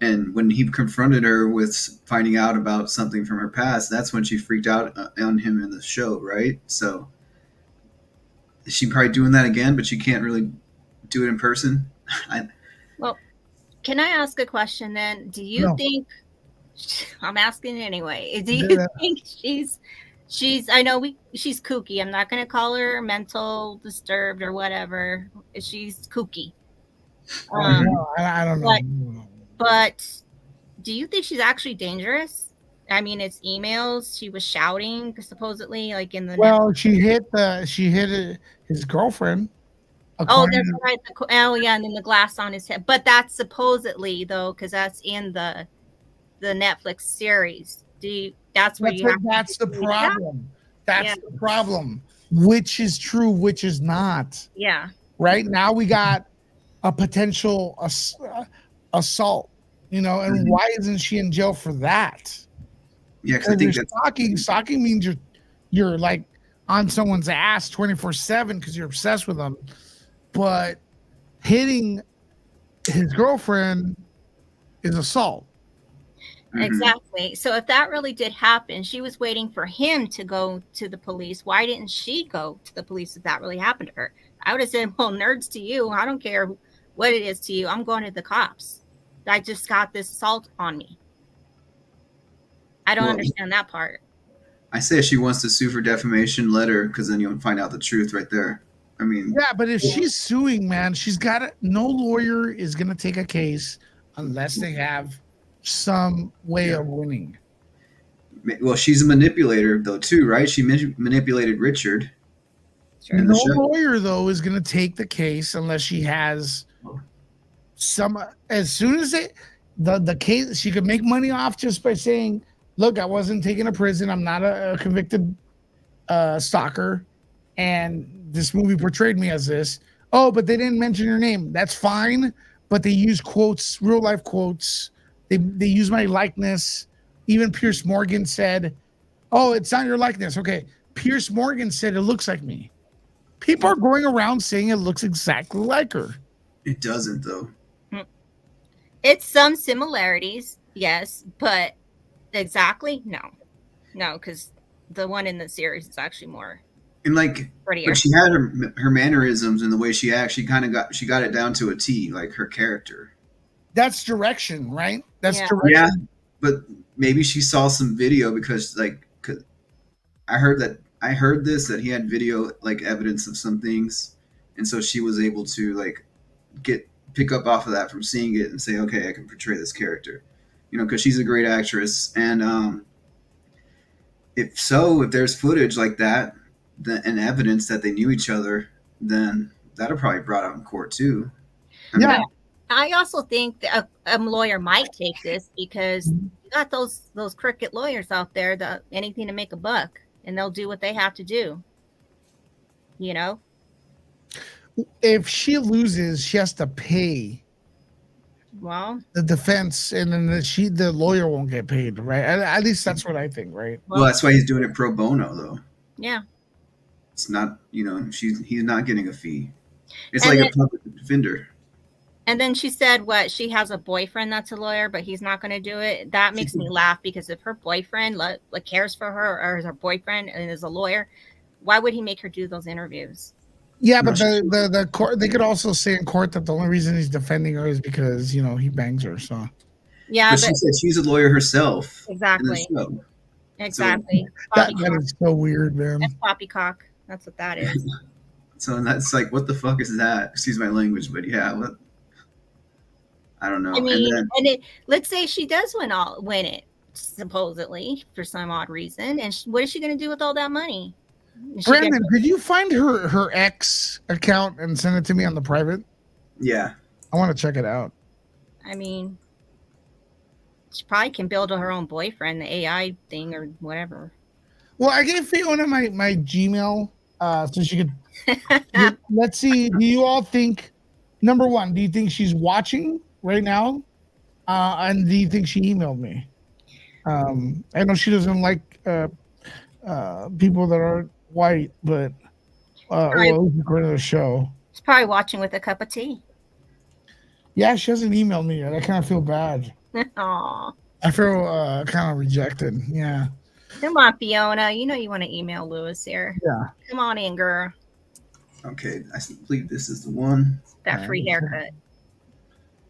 Speaker 6: And when he confronted her with finding out about something from her past, that's when she freaked out on him in the show, right? So she's probably doing that again, but she can't really do it in person.
Speaker 8: Well, can I ask a question then? Do you think, I'm asking anyway, do you think she's, I know she's kooky. I'm not going to call her mental disturbed or whatever. She's kooky.
Speaker 1: I don't know.
Speaker 8: But do you think she's actually dangerous? I mean, it's emails. She was shouting supposedly, like in the.
Speaker 1: Well, she hit his girlfriend.
Speaker 8: Oh, that's right. And then the glass on his head. But that's supposedly though, because that's in the Netflix series. That's the problem.
Speaker 1: That's the problem. which is true, which is not.
Speaker 8: Yeah.
Speaker 1: Right now we got a potential assault, you know, and why isn't she in jail for that?
Speaker 6: Yeah, because I think that's
Speaker 1: stalking means you're like on someone's ass 24/7 because you're obsessed with them, but hitting his girlfriend is assault.
Speaker 8: Exactly. So if that really did happen, she was waiting for him to go to the police. Why didn't she go to the police if that really happened to her? I would have said, well, nerds to you. I don't care what it is to you. I'm going to the cops. I just got this assault on me. I don't understand that part.
Speaker 6: I say if she wants to sue for defamation, let her, because then you'll find out the truth right there. I mean,
Speaker 1: yeah, but if she's suing, man, she's got it. No lawyer is going to take a case unless they have some way of winning.
Speaker 6: Well, she's a manipulator though too, right? She manipulated Richard.
Speaker 1: Sure. No lawyer though is going to take the case unless she has some. As soon as the case, she could make money off just by saying, "Look, I wasn't taken to prison. I'm not a convicted stalker, and this movie portrayed me as this." Oh, but they didn't mention your name. That's fine, but they use quotes, real life quotes. They use my likeness. Even Pierce Morgan said, "Oh, it's not your likeness." Okay, Pierce Morgan said it looks like me. People are going around saying it looks exactly like her.
Speaker 6: It doesn't though.
Speaker 8: It's some similarities, yes, but exactly no, because the one in the series is actually more.
Speaker 6: And like,
Speaker 8: prettier.
Speaker 6: But she had her mannerisms and the way she actually kind of got it down to a T, like her character.
Speaker 1: That's direction, right? That's direction.
Speaker 6: Yeah, but maybe she saw some video because I heard that he had video like evidence of some things, and so she was able to like pick up off of that from seeing it and say, okay, I can portray this character, you know, because she's a great actress. And if there's footage like that and evidence that they knew each other, then that'll probably be brought out in court too.
Speaker 1: Yeah.
Speaker 8: I also think that a lawyer might take this because you got those crooked lawyers out there that anything to make a buck, and they'll do what they have to do. You know?
Speaker 1: If she loses, she has to pay the defense, and then the lawyer won't get paid, right? At least that's what I think, right?
Speaker 6: Well, that's why he's doing it pro bono, though.
Speaker 8: Yeah.
Speaker 6: It's not, you know, he's not getting a fee. It's like a public defender.
Speaker 8: And then she said she has a boyfriend that's a lawyer, but he's not going to do it. That makes me laugh because if her boyfriend cares for her, or is her boyfriend and is a lawyer, why would he make her do those interviews?
Speaker 1: Yeah, but the court, they could also say in court that the only reason he's defending her is because, you know, he bangs her. So
Speaker 8: yeah,
Speaker 6: but she said she's a lawyer herself.
Speaker 8: Exactly. Exactly.
Speaker 1: So that is so weird, man.
Speaker 8: That's poppycock. That's what that is.
Speaker 6: So that's like, what the fuck is that? Excuse my language, but yeah, what? I don't know.
Speaker 8: I mean, let's say she does win it, supposedly, for some odd reason. And what is she going to do with all that money?
Speaker 1: Brandon, could you find her X account and send it to me on the private?
Speaker 6: Yeah.
Speaker 1: I want to check it out.
Speaker 8: I mean, she probably can build her own boyfriend, the AI thing or whatever.
Speaker 1: Well, I gave Fiona my Gmail so she could. Let's see. Do you all think, number one, do you think she's watching right now? And do you think she emailed me? I know she doesn't like people that are white, but according to the show,
Speaker 8: she's probably watching with a cup of tea.
Speaker 1: Yeah, she hasn't emailed me yet. I kind of feel bad.
Speaker 8: Aww.
Speaker 1: I feel kind of rejected. Yeah.
Speaker 8: Come on, Fiona. You know you want to email Lewis here.
Speaker 1: Yeah.
Speaker 8: Come on in, girl.
Speaker 6: Okay, I believe this is the one.
Speaker 8: That free haircut.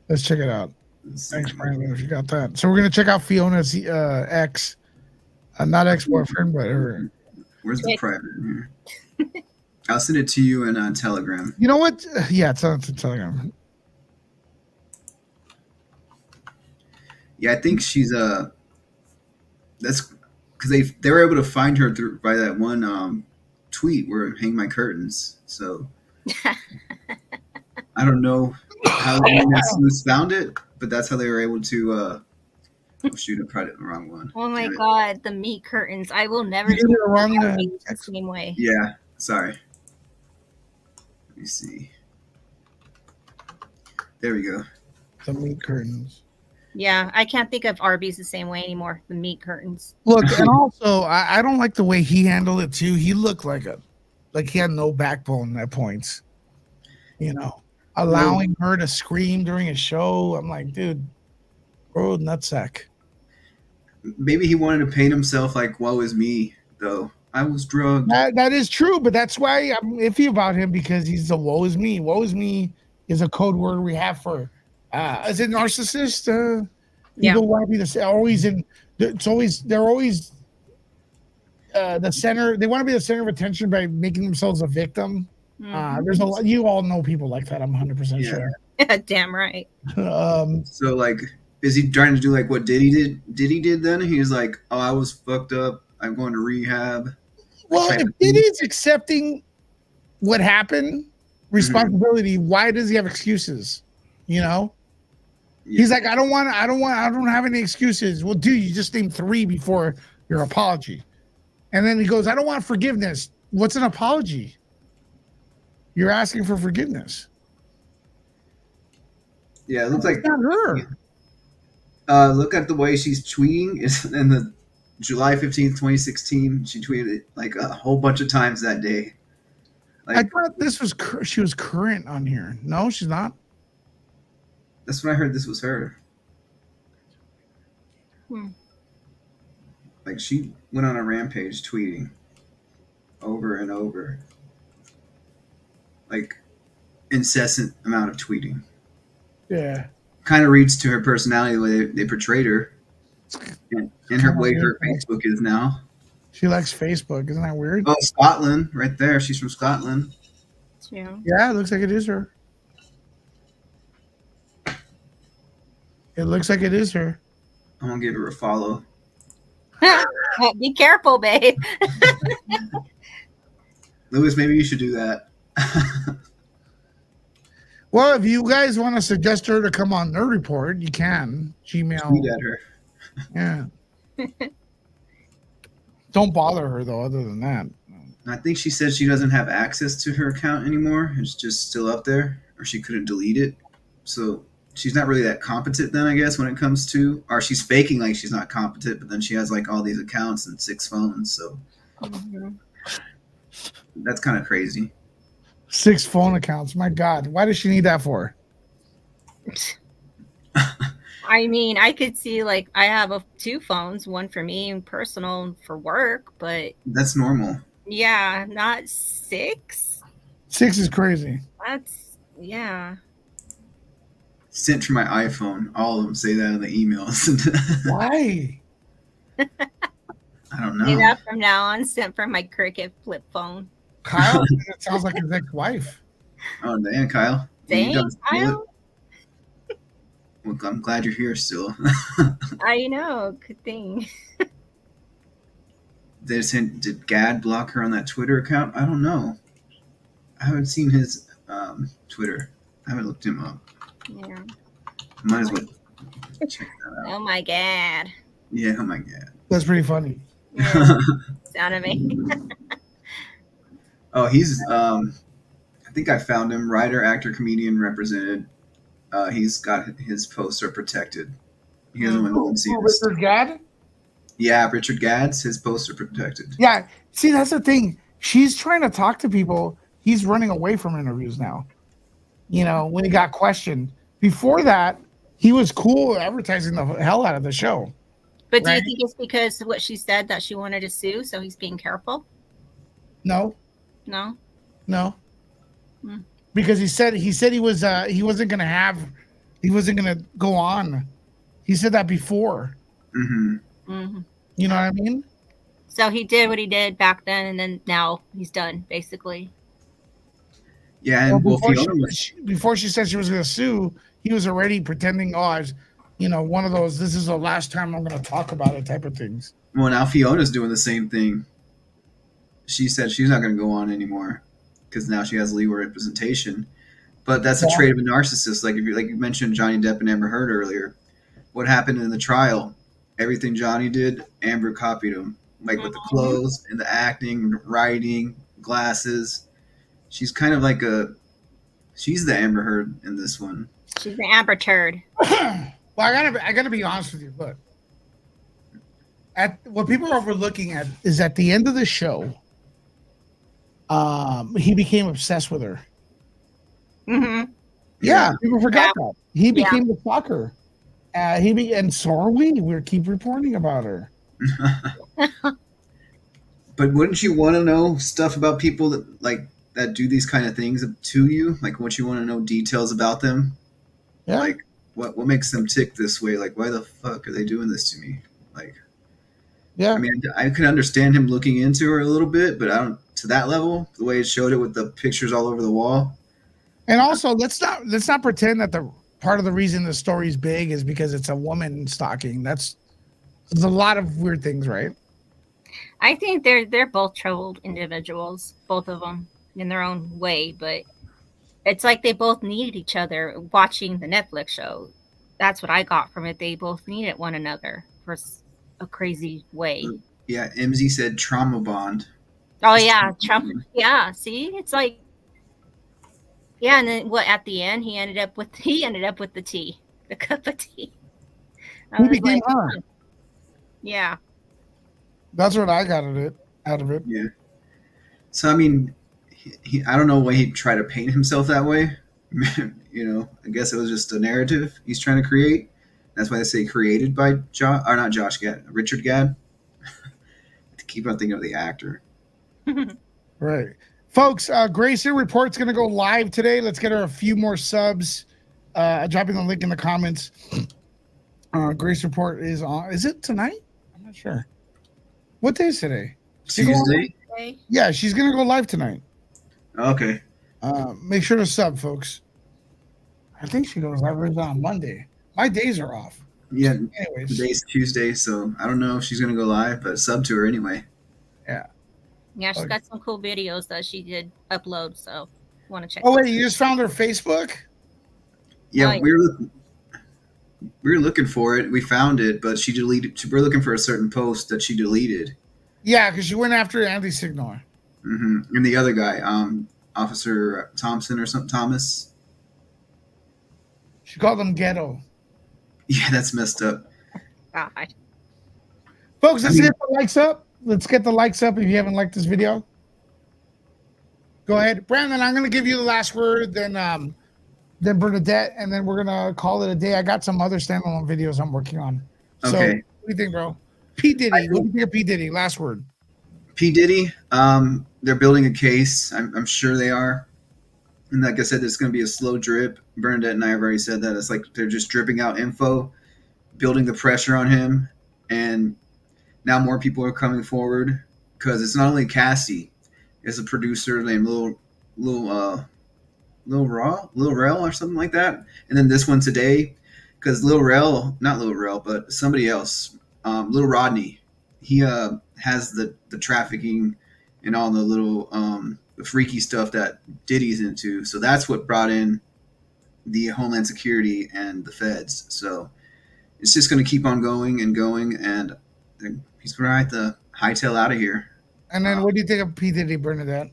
Speaker 1: Let's check it out. Thanks, Brandon, if you got that. So we're gonna check out Fiona's ex, not ex-boyfriend, but her.
Speaker 6: Where's the private in here? I'll send it to you in Telegram.
Speaker 1: You know what? Yeah, it's on Telegram.
Speaker 6: Yeah, I think she's that's because they were able to find her by that one tweet where hang my curtains. So I don't know how Sleuths found it, but that's how they were able to. Oh shoot, I tried it the wrong one.
Speaker 8: Oh my god, the meat curtains! I will never
Speaker 1: do
Speaker 8: the same way.
Speaker 6: Yeah, Sorry. Let me see. There we go.
Speaker 1: The meat curtains.
Speaker 8: Yeah, I can't think of Arby's the same way anymore. The meat curtains.
Speaker 1: Look, and also I don't like the way he handled it too. He looked like he had no backbone at points. You know, allowing her to scream during a show. I'm like, dude, bro, nutsack.
Speaker 6: Maybe he wanted to paint himself like, woe is me, though. I was drugged.
Speaker 1: That is true, but that's why I'm iffy about him, because he's a woe is me. Woe is me is a code word we have for as a narcissist. People want to be they're always the center. They want to be the center of attention by making themselves a victim. There's a lot. You all know people like that. I'm 100% sure.
Speaker 8: Damn right.
Speaker 6: So like, is he trying to do like what Diddy did? Diddy did then? He was like, "Oh, I was fucked up. I'm going to rehab."
Speaker 1: Well, if Diddy's accepting what happened, responsibility, why does he have excuses? You know, he's like, I don't have any excuses. Well, dude, you just named 3 before your apology, and then he goes, I don't want forgiveness. What's an apology? You're asking for forgiveness.
Speaker 6: Yeah, it looks like
Speaker 1: not her.
Speaker 6: Look at the way she's tweeting. It's in the July 15th, 2016. She tweeted it like a whole bunch of times that day. Like,
Speaker 1: I thought this was she was current on here. No, she's not.
Speaker 6: That's when I heard this was her. Like, she went on a rampage tweeting over and over. Like, incessant amount of tweeting.
Speaker 1: Yeah.
Speaker 6: Kind of reads to her personality the way they portrayed her. And her way her Facebook is now.
Speaker 1: She likes Facebook. Isn't that weird?
Speaker 6: Oh, Scotland, right there. She's from Scotland.
Speaker 1: Yeah, it looks like it is her. It looks like it is her.
Speaker 6: I'm going to give her a follow.
Speaker 8: Be careful, babe.
Speaker 6: Lewis, maybe you should do that.
Speaker 1: Well, if you guys want to suggest her to come on Nerd Report, you can. Gmail.
Speaker 6: Tweet at her.
Speaker 1: Yeah. Don't bother her, though, other than that.
Speaker 6: I think she said she doesn't have access to her account anymore. It's just still up there, or she couldn't delete it. So she's not really that competent then, I guess, when it comes to, or she's faking like she's not competent, but then she has like all these accounts and 6 phones. So that's kind of crazy.
Speaker 1: 6 phone accounts. My God. Why does she need that for?
Speaker 8: I mean, I could see like I have 2 phones, one for me and personal for work, but
Speaker 6: that's normal.
Speaker 8: Yeah, not 6.
Speaker 1: 6 is crazy.
Speaker 8: That's
Speaker 6: Sent from my iPhone. All of them say that in the emails.
Speaker 1: Why?
Speaker 6: I don't know.
Speaker 8: Say that from now on. Sent from my Cricket flip phone.
Speaker 1: Kyle, that sounds like his ex-wife.
Speaker 6: Oh, damn, Kyle.
Speaker 8: Dang, Kyle.
Speaker 6: Well, I'm glad you're here still.
Speaker 8: I know. Good thing.
Speaker 6: Did Gad block her on that Twitter account? I don't know. I haven't seen his Twitter. I haven't looked him up.
Speaker 8: Yeah.
Speaker 6: Might as well check that out.
Speaker 8: Oh my God.
Speaker 6: Yeah, oh my God.
Speaker 1: That's pretty funny.
Speaker 8: Yeah. Sound of me.
Speaker 6: Oh, he's I think I found him. Writer, actor, comedian, represented. He's got his posts are protected. He doesn't want to see this.
Speaker 1: Richard Gadd?
Speaker 6: Yeah, Richard Gadd's, his posts are protected.
Speaker 1: Yeah. See, that's the thing. She's trying to talk to people. He's running away from interviews now. You know, when he got questioned. Before that, he was cool advertising the hell out of the show.
Speaker 8: But do you think it's because of what she said that she wanted to sue, so he's being careful?
Speaker 1: No. Because he said he wasn't gonna go on. He said that before. You know what I mean?
Speaker 8: So he did what he did back then, and then now he's done, basically.
Speaker 6: Yeah, and
Speaker 1: before she said she was gonna sue, he was already pretending, one of those, this is the last time I'm gonna talk about it type of things.
Speaker 6: Well, now Fiona's doing the same thing. She said she's not gonna go on anymore because now she has legal representation. But that's a trait of a narcissist. Like like you mentioned Johnny Depp and Amber Heard earlier. What happened in the trial? Everything Johnny did, Amber copied him. Like with the clothes and the acting, writing, glasses. She's kind of like she's the Amber Heard in this one.
Speaker 8: She's the Amber Turd.
Speaker 1: Well, I gotta be honest with you. Look, what people are overlooking at is at the end of the show, he became obsessed with her.
Speaker 8: Mm-hmm.
Speaker 1: Yeah, people forgot that he became the stalker. And so are we. We keep reporting about her.
Speaker 6: But wouldn't you want to know stuff about people that do these kind of things to you? Like, wouldn't you want to know details about them?
Speaker 1: Yeah.
Speaker 6: Like, what makes them tick this way? Like, why the fuck are they doing this to me? Like,
Speaker 1: yeah.
Speaker 6: I mean, I could understand him looking into her a little bit, but I don't to that level. The way it showed it with the pictures all over the wall.
Speaker 1: And also, let's not pretend that the part of the reason the story's big is because it's a woman stalking. There's a lot of weird things, right?
Speaker 8: I think they're both troubled individuals, both of them in their own way, but it's like they both need each other. Watching the Netflix show, that's what I got from it. They both needed one another for a crazy way.
Speaker 6: Yeah, MZ said trauma bond.
Speaker 8: Oh yeah, Trump. Yeah, see, it's like, yeah, and then what? At the end, he ended up with the tea, the cup of tea.
Speaker 1: He became her.
Speaker 8: Yeah. That's
Speaker 1: what I got out of it.
Speaker 6: Yeah. So I mean, I don't know why he'd try to paint himself that way. You know, I guess it was just a narrative he's trying to create. That's why they say created by not Josh Gad, Richard Gad. I keep on thinking of the actor.
Speaker 1: Right. Folks, Gracie Report's going to go live today. Let's get her a few more subs. Dropping the link in the comments. Grace Report is on. Is it tonight? I'm not sure. What day is today?
Speaker 6: Tuesday?
Speaker 1: Yeah, she's going to go live tonight.
Speaker 6: Okay.
Speaker 1: Make sure to sub, folks. I think she goes live on Monday. My days are off.
Speaker 6: Yeah.
Speaker 1: Anyways.
Speaker 6: Today's Tuesday, so I don't know if she's going to go live, but sub to her anyway.
Speaker 1: Yeah.
Speaker 8: Yeah, she's got some cool videos that she did upload, so want to check.
Speaker 1: Oh wait, you just found her Facebook?
Speaker 6: Yeah, we were looking for it. We found it, but she deleted. We're looking for a certain post that she deleted.
Speaker 1: Yeah, because she went after Andy Signor.
Speaker 6: Mm-hmm. And the other guy, Officer Thompson or something, Thomas.
Speaker 1: She called him ghetto.
Speaker 6: Yeah, that's messed up.
Speaker 8: God.
Speaker 1: Folks, let's get the likes up. Let's get the likes up if you haven't liked this video. Go ahead. Brandon, I'm going to give you the last word, then Bernadette, and then we're going to call it a day. I got some other standalone videos I'm working on.
Speaker 6: Okay.
Speaker 1: So, what do you think, bro? P. Diddy. What do you think of P. Diddy? Last word.
Speaker 6: P. Diddy, they're building a case. I'm sure they are. And like I said, there's going to be a slow drip. Bernadette and I have already said that. It's like they're just dripping out info, building the pressure on him. And now more people are coming forward because it's not only Cassie, it's a producer named Lil Rel or something like that. And then this one today, because not Lil Rel, but somebody else, Lil Rodney, he has the trafficking and all the little the freaky stuff that Diddy's into. So that's what brought in the Homeland Security and the feds. So it's just going to keep on going, and he's going to have to hightail out of here.
Speaker 1: And then what do you think of P. Diddy, Bernadette?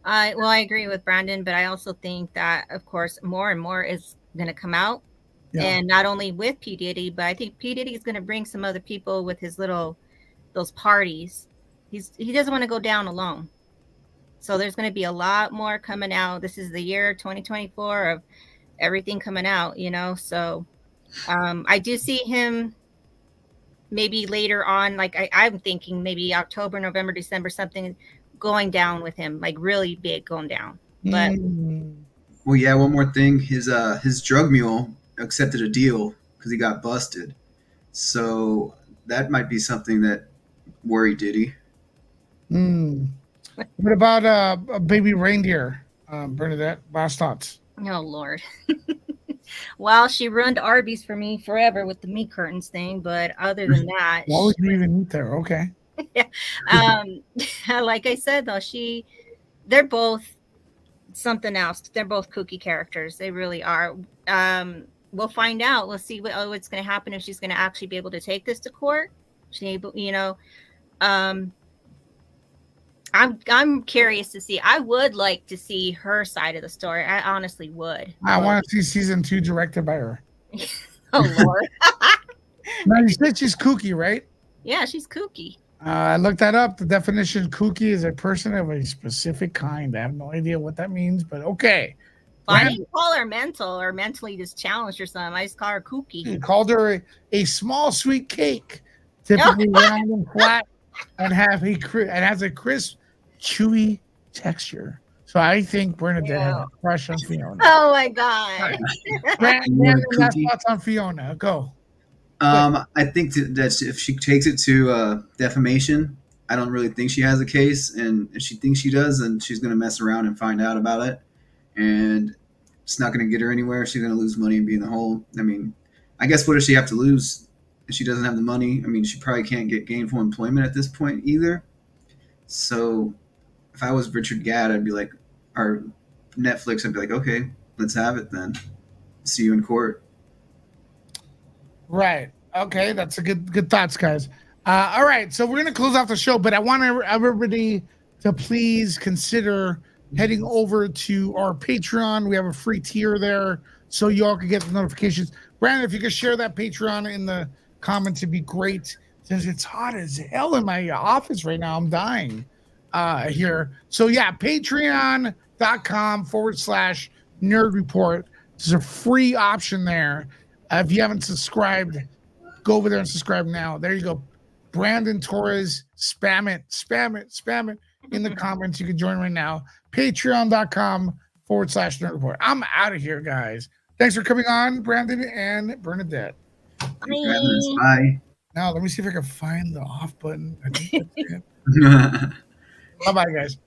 Speaker 8: Well, I agree with Brandon, but I also think that, of course, more and more is going to come out. Yeah. And not only with P. Diddy, but I think P. Diddy is going to bring some other people with his those parties. He doesn't want to go down alone. So there's going to be a lot more coming out. This is the year 2024 of everything coming out, you know. So I do see him maybe later on, like I'm thinking maybe October, November, December, something going down with him, like really big going down. But
Speaker 6: well, yeah, one more thing, his drug mule accepted a deal because he got busted. So that might be something that worried Diddy.
Speaker 1: What about baby Reindeer, Bernadette? Last thoughts?
Speaker 8: Oh Lord. Well, she ruined Arby's for me forever with the meat curtains thing, but other than that,
Speaker 1: why would you even eat there? Okay.
Speaker 8: Yeah. Like I said though, they're both something else. They're both kooky characters. They really are. We'll find out. We'll see what's going to happen, if she's going to actually be able to take this to court. I I'm curious to see. I would like to see her side of the story. I honestly would.
Speaker 1: I want to see season 2 directed by her.
Speaker 8: Oh Lord.
Speaker 1: Now you said she's kooky, right?
Speaker 8: Yeah, she's kooky.
Speaker 1: I looked that up. The definition of kooky is a person of a specific kind. I have no idea what that means, but okay.
Speaker 8: Well, I didn't call her mental or mentally just challenged or something. I just call her kooky.
Speaker 1: He called her a small sweet cake, typically round and flat, and has a crisp, chewy texture. So I think Bernadette has a crush on Fiona.
Speaker 8: Oh my God.
Speaker 1: Brandon, thoughts on Fiona? Go.
Speaker 6: I think that if she takes it to defamation, I don't really think she has a case. And if she thinks she does, then she's going to mess around and find out about it. And it's not going to get her anywhere. She's going to lose money and be in the hole. I mean, I guess what does she have to lose if she doesn't have the money? I mean, she probably can't get gainful employment at this point either. So if I was Richard Gadd, I'd be like, or Netflix, I'd be like, okay, let's have it then. See you in court.
Speaker 1: Right. Okay. That's a good thoughts, guys. All right. So we're going to close off the show, but I want everybody to please consider heading over to our Patreon. We have a free tier there, so you all can get the notifications. Brandon, if you could share that Patreon in the comments, it'd be great. Since it's hot as hell in my office right now, I'm dying here. So yeah, patreon.com/nerd report. There's a free option there. If you haven't subscribed, go over there and subscribe now. There you go. Brandon Torres, spam it in the comments. You can join right now. Patreon.com/nerd report. I'm out of here, guys. Thanks for coming on, Brandon and Bernadette.
Speaker 6: Bye.
Speaker 1: Now, let me see if I can find the off button. I think that's it. Bye-bye, guys.